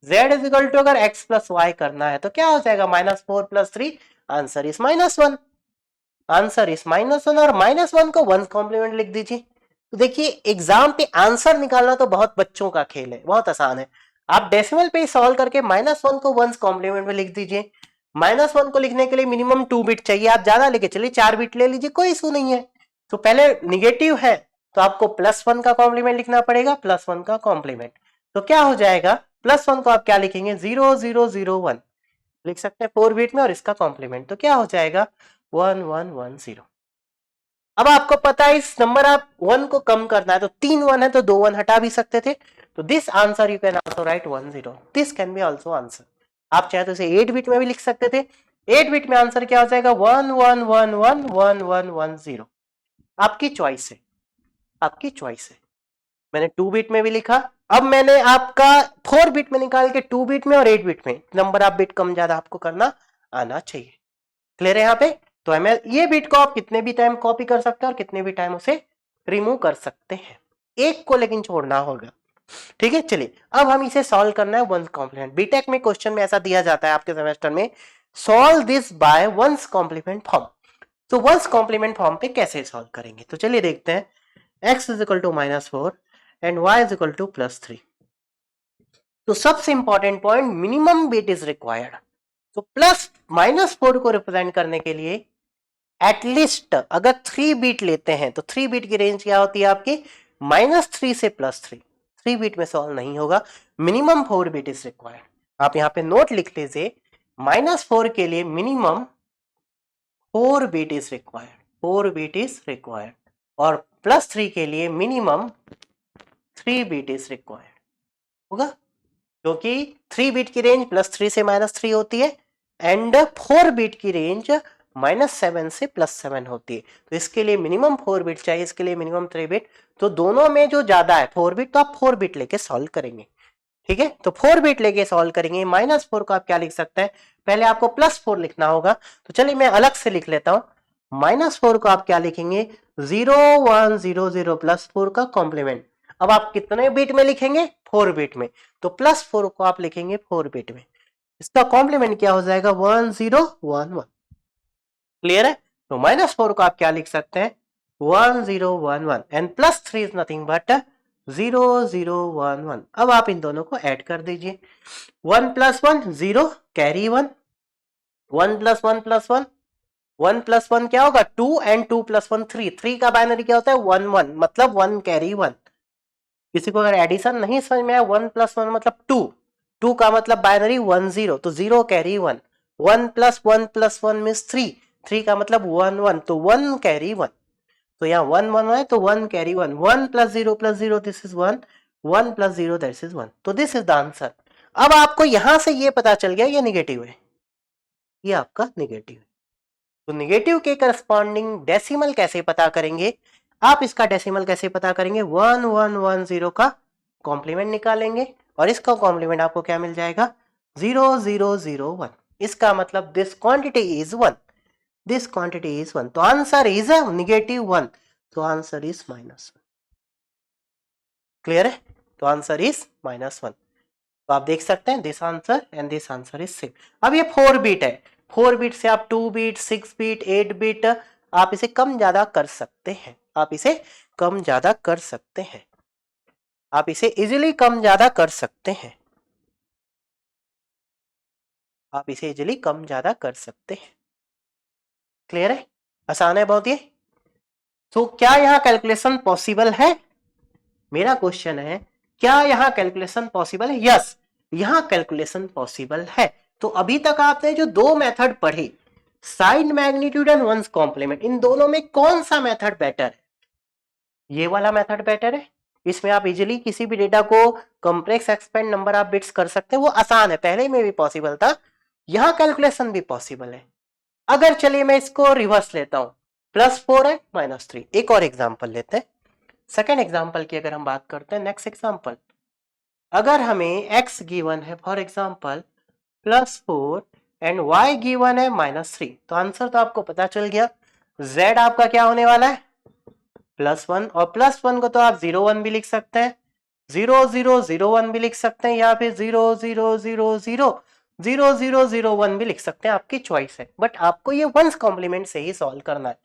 z इज इक्वल टू, अगर x प्लस y करना है तो क्या हो जाएगा, -4 + 3, आंसर इज -1, आंसर इज -1, और -1 को 1 कॉम्प्लीमेंट लिख दीजिए। तो देखिए एग्जाम पे आंसर निकालना तो बहुत बच्चों का खेल है, बहुत आसान है। आप डेसिमल पे सॉल्व करके -1 को 1 कॉम्प्लीमेंट में लिख दीजिए। -1 को लिखने के लिए मिनिमम 2 बिट चाहिए, आप ज्यादा लेके चलिए 4 बिट ले लीजिए, कोई इशू नहीं है। तो पहले निगेटिव है तो आपको +1 का कॉम्प्लीमेंट लिखना पड़ेगा, +1 का कॉम्प्लीमेंट। तो क्या हो जाएगा, +1 को आप क्या लिखेंगे, 0 0 0 1 लिख सकते हैं 4 बिट में, और इसका कॉम्प्लीमेंट तो क्या हो जाएगा, 1 1 1 0। अब आपको पता है इस नंबर आप 1 को कम करना है, तो 3 1 है तो 2 1 हटा भी सकते थे। तो this answer you can also right 1 0, this can be also answer. आप चाहे तो इसे 8 बिट में भी लिख सकते थे। 8 बिट में आंसर क्या हो जाएगा, 1 1 1 1 1 1 1 0। आपकी चॉइस है, आपकी चॉइस है। मैंने 2 बिट में भी लिखा, अब मैंने आपका 4 बिट में निकाल के 2 बिट में और 8 बिट में, नंबर ऑफ बिट कम ज्यादा आपको करना आना चाहिए। क्लियर है यहाँ पे? तो मैं ये बिट को आप कितने भी टाइम कॉपी कर सकते हैं और कितने भी टाइम उसे रिमूव कर सकते हैं, एक को लेकिन छोड़ना होगा। ठीक है, चलिए अब हम इसे सॉल्व करना है वंस कॉम्प्लीमेंट। बीटेक में क्वेश्चन में ऐसा दिया जाता है आपके सेमेस्टर में, solve this by once complement form. तो वंस कॉम्प्लीमेंट फॉर्म पे कैसे सॉल्व करेंगे, तो चलिए देखते हैं। x is equal to -4 and y is equal to +3। तो सबसे important point, minimum bit is required. तो -4 को रिप्रेजेंट करने के लिए एटलीस्ट अगर 3 बिट लेते हैं तो 3 बिट की रेंज क्या होती है आपकी, -3 से +3। 3 बिट में सॉल्व नहीं होगा, मिनिमम 4 बिट इज रिक्वायर्ड। आप यहां पे नोट लिख लीजिए, -4 के लिए minimum 4 bit is required, 4 bit is required, और +3 के लिए मिनिमम 3 बिट इज रिक्वायर्ड होगा, क्योंकि 3 बिट की रेंज +3 से -3 होती है एंड 4 बिट की रेंज -7 से +7 होती है। तो इसके लिए मिनिमम 4 बिट चाहिए, इसके लिए मिनिमम 3 बिट। तो दोनों में जो ज्यादा है 4 बिट, तो आप 4 बिट लेके सॉल्व करेंगे। ठीक है, तो 4 बिट लेके सॉल्व करेंगे। -4 को आप क्या लिख सकते हैं, पहले आपको +4 लिखना होगा, तो चलिए मैं अलग से लिख लेता हूं। -4 को आप क्या लिखेंगे, 0 1 0 0 +4 का कॉम्प्लीमेंट। अब आप कितने बिट में लिखेंगे, 4 बिट में, तो +4 को आप लिखेंगे 4 बिट में। इसका कॉम्प्लीमेंट क्या हो जाएगा, 1 0 1 1। क्लियर है? तो -4 को आप क्या लिख सकते हैं, 1 0 1 1 एंड +3 इज नथिंग बट 0 0 1 1। अब आप इन दोनों को ऐड कर दीजिए, 1 + 1 0 कैरी 1, 1 + 1 + 1, 1 + 1 क्या होगा 2 एंड 2 + 1 3, 3 का बाइनरी क्या होता है 1 1, मतलब 1 कैरी 1। किसी को अगर एडिशन नहीं समझ में आया, 1 + 1 मतलब 2, 2 का मतलब बाइनरी 1 0, तो 0 कैरी 1, 1 + 1 + 1 मींस 3, 3 का मतलब 1 1, तो 1 कैरी 1। तो यहाँ 1 1 है तो 1 carry 1, 1 + 0 + 0 this is 1, 1 + 0 that is 1, तो दिस इज द आंसर। अब आपको यहां से ये पता चल गया ये निगेटिव है, ये आपका निगेटिव है। तो निगेटिव के करस्पॉन्डिंग डेसिमल कैसे पता करेंगे, आप इसका डेसिमल कैसे पता करेंगे, 1 1 1 0 का कॉम्प्लीमेंट निकालेंगे और इसका कॉम्प्लीमेंट आपको क्या मिल जाएगा, 0 0 0 1। इसका मतलब this quantity is 1, this quantity is 1, तो आंसर इज -1, तो आंसर इज -1। क्लियर है? तो आंसर इज -1। तो आप देख सकते हैं this answer and this answer is same. अब ये 4 बिट है, 4 बिट से आप 2 बिट 6 बिट 8 बिट आप इसे कम ज्यादा कर सकते हैं, आप इसे कम ज्यादा कर सकते हैं, आप इसे इजीली कम ज्यादा कर सकते हैं, आप इसे इजीली कम ज्यादा कर सकते हैं। क्लियर है? आसान है बहुत ये। तो क्या यहाँ कैलकुलेशन पॉसिबल है, मेरा क्वेश्चन है क्या यहाँ कैलकुलेशन पॉसिबल है? यस, यहाँ कैलकुलेशन पॉसिबल है। तो अभी तक आपने जो दो मेथड पढ़े, sign magnitude and once complement, इन दोनों में कौन सा मेथड बेटर है? ये वाला मेथड बेटर है। इसमें आप इजीली किसी भी डेटा को complex expand number of bits कर सकते हैं, वो आसान है, पहले में भी पॉसिबल था, यहाँ कैलकुलेशन भी पॉसिबल है। अगर चलिए मैं इसको रिवर्स लेता हूं, +4 है -3। एक और एग्जांपल लेते हैं, सेकेंड एग्जांपल की अगर हम बात करते हैं, नेक्स्ट एग्जांपल, अगर हमें x गिवन है for example +4 and y given है -3, तो आंसर तो आपको पता चल गया, z आपका क्या होने वाला है +1, और +1 को तो आप 0 1 भी लिख सकते हैं, 0 0 0 1 भी लिख सकते हैं, या फिर 0 0 0 0 0 0 0 1 भी लिख सकते हैं, आपकी चॉइस है, बट आपको ये वंस कॉम्प्लीमेंट से ही सॉल्व करना है।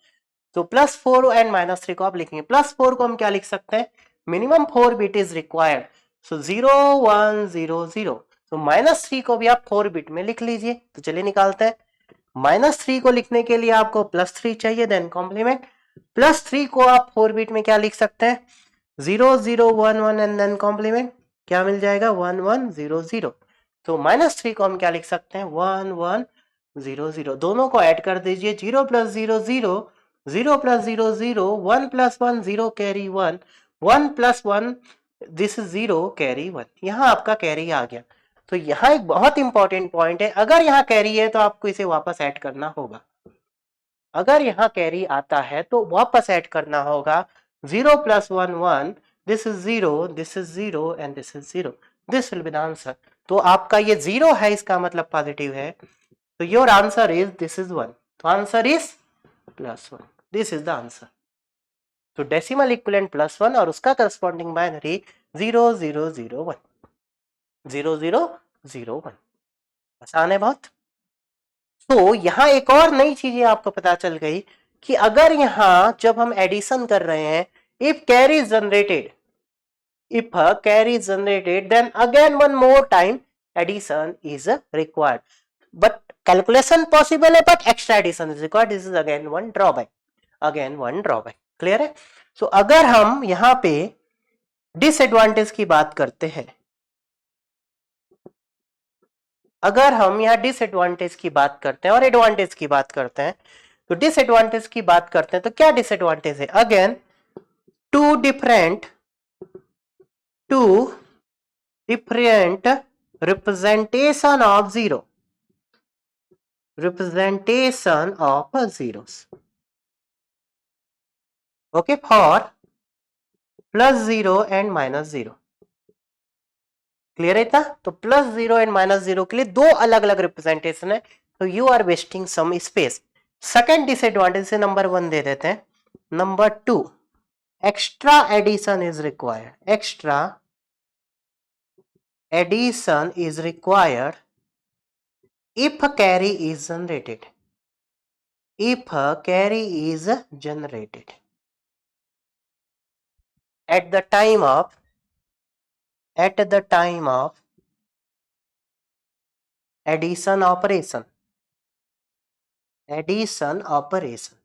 तो +4 एंड -3 को आप लिखेंगे, +4 को हम क्या लिख सकते हैं, मिनिमम 4 बिट इज रिक्वायर्ड, सो 0 1 0 0। तो -3 को भी आप 4 बिट में लिख लीजिए। तो चलिए निकालते हैं, -3 को लिखने के लिए आपको +3 चाहिए, देन कॉम्प्लीमेंट, +3 को आप 4 बिट में क्या लिख सकते हैं, 0 0 1 1 एंड देन कॉम्प्लीमेंट, क्या मिल जाएगा 1 1 0 0। तो -3 को हम क्या लिख सकते हैं, 1 1 0 0, दोनों को ऐड कर दीजिए, 0 + 0 0, 0 + 0 0, 1 + 1 0 कैरी 1, 1 + 1 दिस 0 कैरी 1, यहाँ आपका कैरी आ गया। तो यहाँ एक बहुत इंपॉर्टेंट पॉइंट है, अगर यहाँ कैरी है तो आपको इसे वापस ऐड करना होगा, अगर यहाँ कैरी आता है तो वापस ऐड करना होगा 0 + 1 1, this is 0, this is 0 and this is 0, this will be the answer. तो आपका ये 0 है, इसका मतलब पॉजिटिव है, तो your answer is this is 1, तो answer is +1, this is the answer. तो डेसिमल इक्विवेलेंट +1 और उसका करस्पॉन्डिंग बाइनरी 0 0 0 1, 0 0 0 1। आसान है बहुत। तो यहां एक और नई चीजें आपको पता चल गई कि अगर यहां जब हम एडिशन कर रहे हैं, if carry is generated, if a carry is generated, then again one more time addition is required, but calculation possible है but extra addition is required, this is again one drawback, again one drawback। clear है? so अगर हम यहां पे disadvantage की बात करते हैं, अगर हम यहाँ डिसएडवांटेज की बात करते हैं और एडवांटेज की बात करते हैं, तो डिसएडवांटेज की बात करते हैं तो क्या डिसएडवांटेज है? Again two different representation of zero, representation of zeros, okay, for +0 and -0। Clear है इतना? तो +0 एंड -0 के लिए दो अलग अलग रिप्रेजेंटेशन है, तो you are wasting some space. Second disadvantage से नंबर 1 दे देते हैं। Number 2, extra addition is required, extra addition is required if a carry is generated, if a carry is generated at the time of addition operation, addition operation।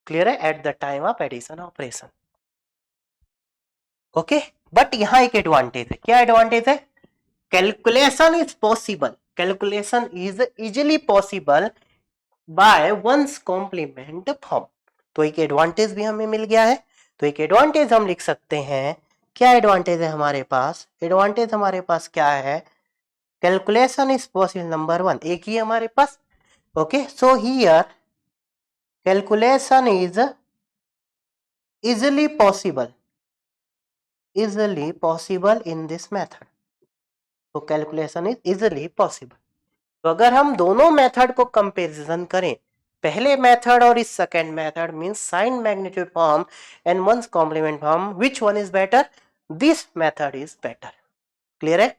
Clear है? At the time of addition operation. Okay, but यहां एक advantage है। क्या advantage है? Calculation is possible, calculation is easily possible by once complement form. तो एक advantage भी हमें मिल गया है। तो एक एडवांटेज हम लिख सकते हैं। क्या एडवांटेज है हमारे पास? एडवांटेज हमारे पास क्या है? कैलकुलेशन इज पॉसिबल, नंबर 1 एक ही हमारे पास। Okay, so here calculation is easily possible in this method। तो कैलकुलेशन इज इजिली पॉसिबल। तो अगर हम दोनों मेथड को कंपैरिजन करें, पहले मेथड और इस second method, means sign magnitude form and once complement form, which one is better? This method is better. Clear है?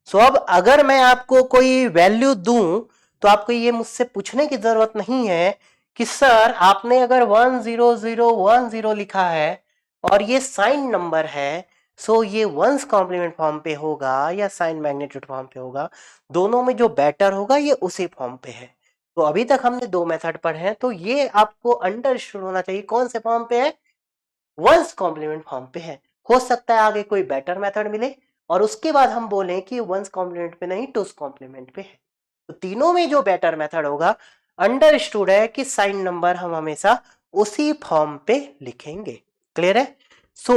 सो अब अगर मैं आपको कोई वैल्यू दूं तो आपको ये मुझसे पूछने की जरूरत नहीं है कि सर आपने अगर 10010 लिखा है और ये साइन नंबर है, सो ये वंस कॉम्प्लीमेंट फॉर्म पे होगा या साइन मैग्नीट्यूड फॉर्म पे होगा, दोनों में जो बेटर होगा ये उसी फॉर्म पे है। तो अभी तक हमने दो मेथड पढ़े हैं, तो ये आपको अंडरस्टूड होना चाहिए कौन से फॉर्म पे है, वंस कॉम्प्लीमेंट फॉर्म पे है। हो सकता है आगे कोई बेटर मेथड मिले और उसके बाद हम बोलें कि वंस कॉम्प्लीमेंट पे नहीं, टूस कॉम्प्लीमेंट पे है। तो तीनों में जो बेटर मेथड होगा, अंडरस्टूड है कि साइन नंबर हम हमेशा उसी फॉर्म पे लिखेंगे। क्लियर है? सो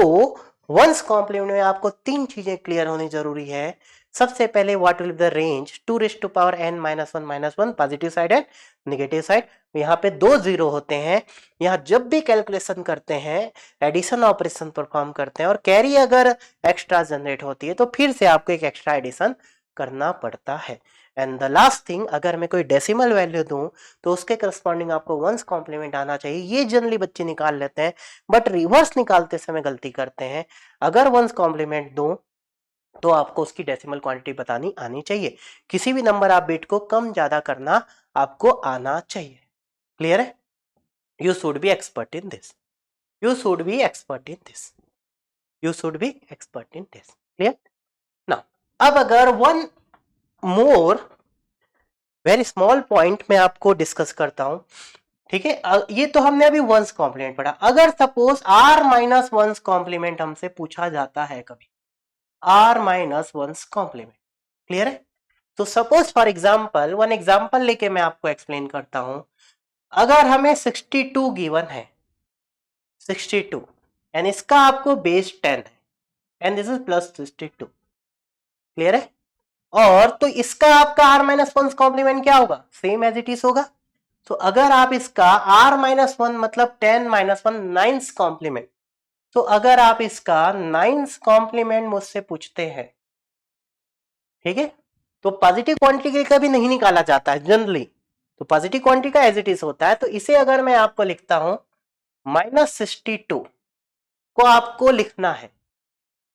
वंस कॉम्प्लीमेंट में आपको तीन चीजें क्लियर होनी जरूरी है। सबसे पहले what will be the range 2n-1 -1 positive side है, नेगेटिव साइड। यहाँ पे 2 0 होते हैं। यहाँ जब भी कैलकुलेशन करते हैं, एडिशन ऑपरेशन परफॉर्म करते हैं और कैरी अगर एक्स्ट्रा जनरेट होती है तो फिर से आपको एक एक्स्ट्रा एडिशन करना पड़ता है। एंड द लास्ट थिंग, अगर मैं कोई डेसिमल वैल्यू दूं तो उसके करस्पॉन्डिंग आपको वंस कॉम्प्लीमेंट आना चाहिए। ये जनरली बच्चे निकाल लेते हैं, बट रिवर्स निकालते समय गलती करते हैं। अगर वंस कॉम्प्लीमेंट दूं तो आपको उसकी डेसिमल क्वांटिटी बतानी आनी चाहिए। किसी भी नंबर आप बिट को कम ज्यादा करना आपको आना चाहिए। क्लियर है? You should be expert in this, you should be expert in this, you should be expert in this. Clear? Now अब अगर one more very small point मैं आपको डिस्कस करता हूं। ठीक है, ये तो हमने अभी वंस कॉम्प्लीमेंट पढ़ा। अगर सपोज r-1 कॉम्प्लीमेंट हमसे पूछा जाता है कभी, r-1 कॉम्प्लीमेंट। क्लियर है? तो suppose for example, one example लेके मैं आपको एक्सप्लेन करता हूं। अगर हमें 62 गिवन है, 62 एंड इसका आपको बेस 10 है एंड दिस इज +62। क्लियर है? और तो इसका आपका r-1 कॉम्प्लीमेंट क्या होगा, सेम एज इट इज होगा। तो अगर आप इसका r-1 मतलब 10-1 नाइन्थ कॉम्प्लीमेंट, तो अगर आप इसका नाइन्थ कॉम्प्लीमेंट मुझसे पूछते हैं, ठीक है, तो पॉजिटिव क्वांटिटी के कभी नहीं निकाला जाता है जनरली, तो पॉजिटिव क्वांटिटी का एज इट इज होता है। तो इसे अगर मैं आपको लिखता हूं -62 को आपको लिखना है,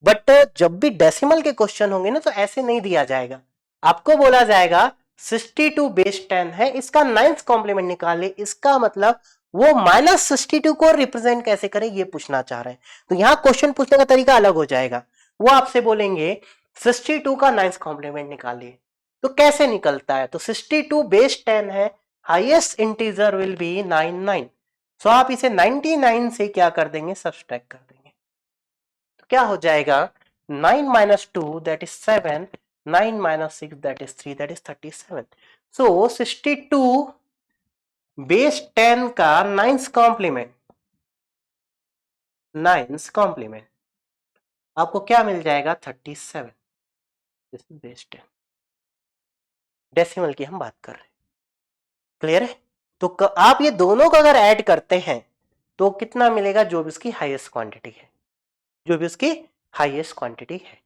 बट जब भी डेसिमल के क्वेश्चन होंगे ना तो ऐसे नहीं दिया जाएगा, आपको बोला जाएगा 62 बेस 10 है, इसका नाइन्थ कॉम्प्लीमेंट निकाले, इसका मतलब वो -62 को रिप्रेजेंट कैसे करें ये पूछना चाह रहे हैं। तो यहां क्वेश्चन पूछने का तरीका अलग हो जाएगा, वो आपसे बोलेंगे 62 का नाइन्थ कॉम्प्लीमेंट निकालिए, तो कैसे निकलता है, तो 62 बेस 10 है, हाईएस्ट इंटीजर विल बी 99, सो आप इसे 99 से क्या कर देंगे, सब्सट्रैक्ट कर देंगे, तो क्या हो जाएगा 9 - 2 that is 7, 9 - 6 that is 3, that is 37। So 62 base 10 का नाइन्थ कॉम्प्लीमेंट आपको क्या मिल जाएगा, 37, दिस इज बेस 10, डेसिमल की हम बात कर रहे हैं, क्लियर है। तो आप ये दोनों का अगर ऐड करते हैं तो कितना मिलेगा, जो भी उसकी हाईएस्ट क्वांटिटी है, जो भी उसकी हाईएस्ट क्वांटिटी है,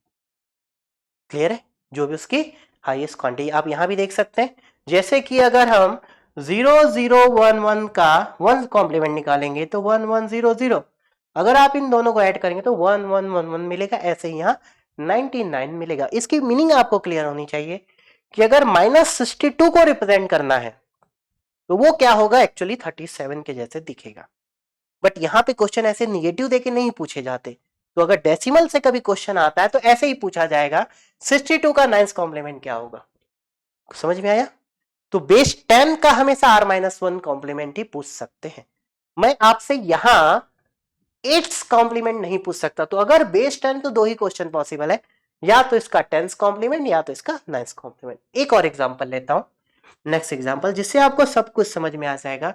क्लियर है, जो भी उसकी हाईएस्ट क्वांटिटी। आप यहां भी देख सकते हैं, जैसे कि अगर हम 0011 का 1 कॉम्प्लीमेंट निकालेंगे तो 1100, अगर आप इन दोनों को ऐड करेंगे तो 1111 मिलेगा, ऐसे ही यहाँ 99 मिलेगा। इसकी मीनिंग आपको क्लियर होनी चाहिए कि अगर -62 को रिप्रेजेंट करना है तो वो क्या होगा, एक्चुअली 37 के जैसे दिखेगा, बट यहां पे क्वेश्चन ऐसे निगेटिव देके नहीं पूछे जाते, तो अगर डेसिमल से कभी क्वेश्चन आता है तो ऐसे ही पूछा जाएगा 62 का नाइन्थ कॉम्प्लीमेंट क्या होगा, समझ में आया। तो बेस 10 का हमेशा r-1 कॉम्प्लीमेंट ही पूछ सकते हैं, मैं आपसे यहां 8th कॉम्प्लीमेंट नहीं पूछ सकता। तो अगर बेस 10 तो दो ही क्वेश्चन पॉसिबल है, या तो इसका 10th कॉम्प्लीमेंट या तो इसका 9th कॉम्प्लीमेंट। एक और एग्जांपल लेता हूं, नेक्स्ट एग्जांपल, जिससे आपको सब कुछ समझ में आ जाएगा।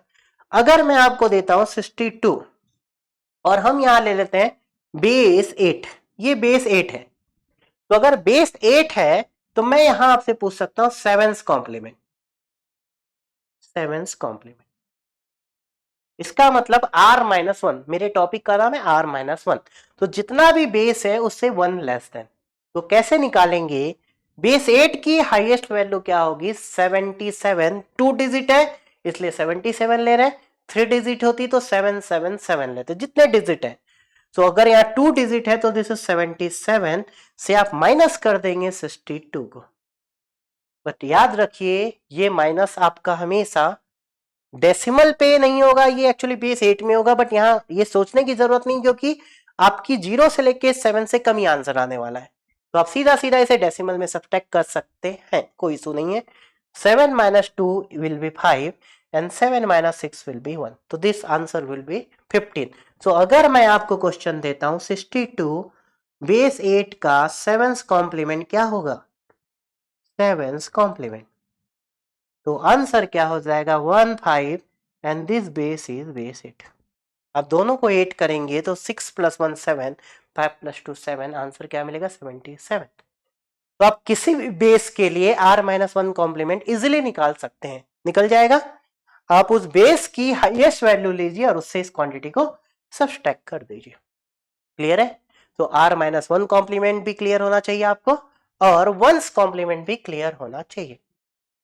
अगर मैं आपको देता हूं 62 और हम यहां ले लेते हैं बेस 8, ये बेस 8 है, तो अगर बेस 8 है तो मैं यहां आपसे पूछ सकता हूं 7th कॉम्प्लीमेंट, 7th कॉम्प्लीमेंट, इसका मतलब r-1, मेरे टॉपिक का नाम है r-1, तो जितना भी बेस है उससे 1 लेस देन, तो कैसे निकालेंगे, बेस 8 की हाईएस्ट वैल्यू क्या होगी, 77, 2 डिजिट है इसलिए 77 ले रहे हैं, 3 डिजिट होती तो 777 लेते, जितने डिजिट है, तो अगर यहाँ 2 डिजिट है तो दिस इज 77 से आप माइनस कर देंगे 62 को, बट याद रखिए ये माइनस आपका हमेशा डेसिमल पे नहीं होगा, ये एक्चुअली बेस 8 में होगा, बट यहाँ ये सोचने की जरूरत नहीं क्योंकि आपकी 0 से लेके 7 से कम ही आंसर आने वाला है, तो आप सीधा सीधा इसे डेसिमल में सब्ट्रैक्ट कर सकते हैं, कोई इशू नहीं है। 7 - 2 will be 5 and 7 - 6 will be 1, तो दिस आंसर विल बी 15। सो अगर मैं आपको क्वेश्चन देता हूं 62 बेस 8 का 7th कॉम्प्लीमेंट क्या होगा, 7th कॉम्प्लीमेंट, तो आंसर क्या हो जाएगा 15 and this base is base 8। आप दोनों को 8 करेंगे तो 6 + 1 7, 5 + 2 7, आंसर क्या मिलेगा 77। तो आप किसी भी बेस के लिए r-1 कॉम्प्लीमेंट इजिली निकाल सकते हैं, निकल जाएगा, आप उस बेस की हाईएस्ट वैल्यू लीजिए और उससे इस क्वांटिटी को सब्ट्रैक्ट कर दीजिए, क्लियर है। तो r-1 कॉम्प्लीमेंट भी क्लियर होना चाहिए आपको और 1's कॉम्प्लीमेंट भी क्लियर होना चाहिए,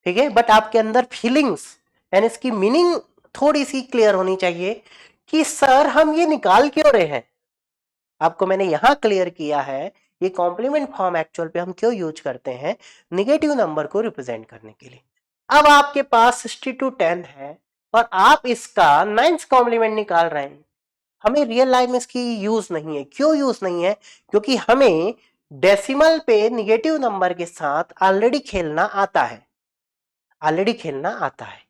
ठीक है, बट आपके अंदर फीलिंग्स एंड इसकी मीनिंग थोड़ी सी क्लियर होनी चाहिए कि सर हम ये निकाल क्यों रहे हैं, आपको मैंने यहां क्लियर किया है ये कॉम्प्लीमेंट फॉर्म एक्चुअल पे हम क्यों यूज करते हैं, निगेटिव नंबर को रिप्रेजेंट करने के लिए। अब आपके पास 62 10 है और आप इसका 9th कॉम्प्लीमेंट निकाल रहे हैं, हमें रियल लाइफ में इसकी यूज नहीं है, क्यों यूज नहीं है, क्योंकि हमें डेसिमल पे निगेटिव नंबर के साथ ऑलरेडी खेलना आता है,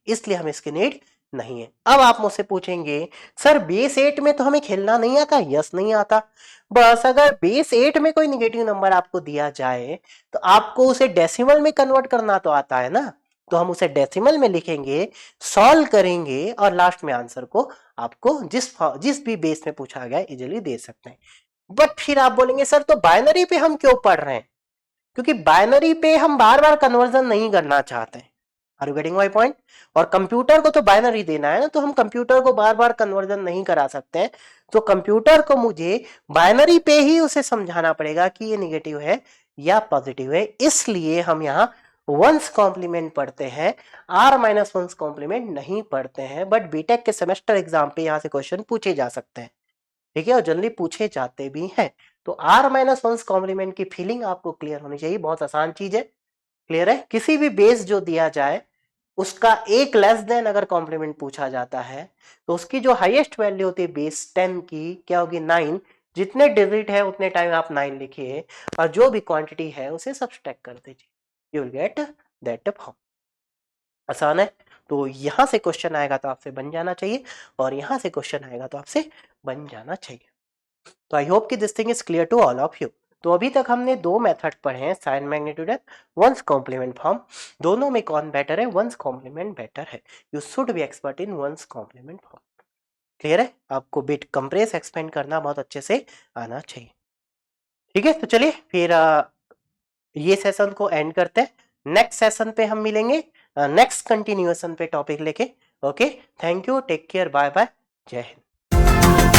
इसलिए हम इसकी नीड नहीं है। अब आप मुझसे पूछेंगे सर बेस 8 में तो हमें खेलना नहीं आता, यस नहीं आता, बस अगर बेस 8 में कोई निगेटिव नंबर आपको दिया जाए तो आपको उसे डेसिमल में कन्वर्ट करना तो आता है ना, तो हम उसे डेसिमल में लिखेंगे, सॉल्व करेंगे और लास्ट में आंसर को आपको जिस भी बेस में पूछा गया इजीली दे सकते हैं। बट फिर आप बोलेंगे सर तो बाइनरी पे हम क्यों पढ़ रहे हैं, क्योंकि बाइनरी पे हम बार बार कन्वर्जन नहीं करना चाहते हैं। Are you getting my point? और कंप्यूटर को तो बाइनरी देना है ना, तो हम कंप्यूटर को बार बार कन्वर्जन नहीं करा सकते हैं। तो कंप्यूटर को मुझे बाइनरी पे ही उसे समझाना पड़ेगा कि ये नेगेटिव है या पॉजिटिव है, इसलिए हम यहाँ वंस कॉम्प्लीमेंट पढ़ते हैं, आर माइनस वंस कॉम्प्लीमेंट नहीं पढ़ते हैं। बट बीटेक के सेमेस्टर एग्जाम पे यहाँ से क्वेश्चन पूछे जा सकते हैं, ठीक है, और जल्दी पूछे जाते भी हैं। तो आर माइनस वंस कॉम्प्लीमेंट की फीलिंग आपको क्लियर होनी चाहिए, बहुत आसान चीज है। क्लियर है? किसी भी बेस जो दिया जाए उसका एक लेस देन अगर कॉम्प्लीमेंट पूछा जाता है तो उसकी जो हाईएस्ट वैल्यू होती है बेस 10 की क्या होगी? 9। जितने डिजिट है उतने टाइम आप 9 लिखिए और जो भी क्वांटिटी है उसे सब्सट्रैक्ट कर दीजिए, you will get that form. आसान है। तो यहां से क्वेश्चन आएगा तो आपसे बन जाना चाहिए, और यहां से क्वेश्चन आएगा तो आपसे बन जाना चाहिए। तो आई होप कि this thing is clear to all of you. तो अभी तक हमने दो मेथड पढ़े हैं, sign magnitude and once complement form. दोनों में कौन बेटर है? वंस कॉम्प्लीमेंट बेटर है। You should be expert in ones complement form. Clear है? आपको बिट कंप्रेस एक्सपेंड करना बहुत अच्छे से आना चाहिए। ठीक है, तो चलिए फिर ये सेशन को एंड करते हैं। नेक्स्ट सेशन पे हम मिलेंगे, नेक्स्ट कंटिन्यूएशन पे टॉपिक लेके। Okay, thank you, take care, bye bye, जय हिंद।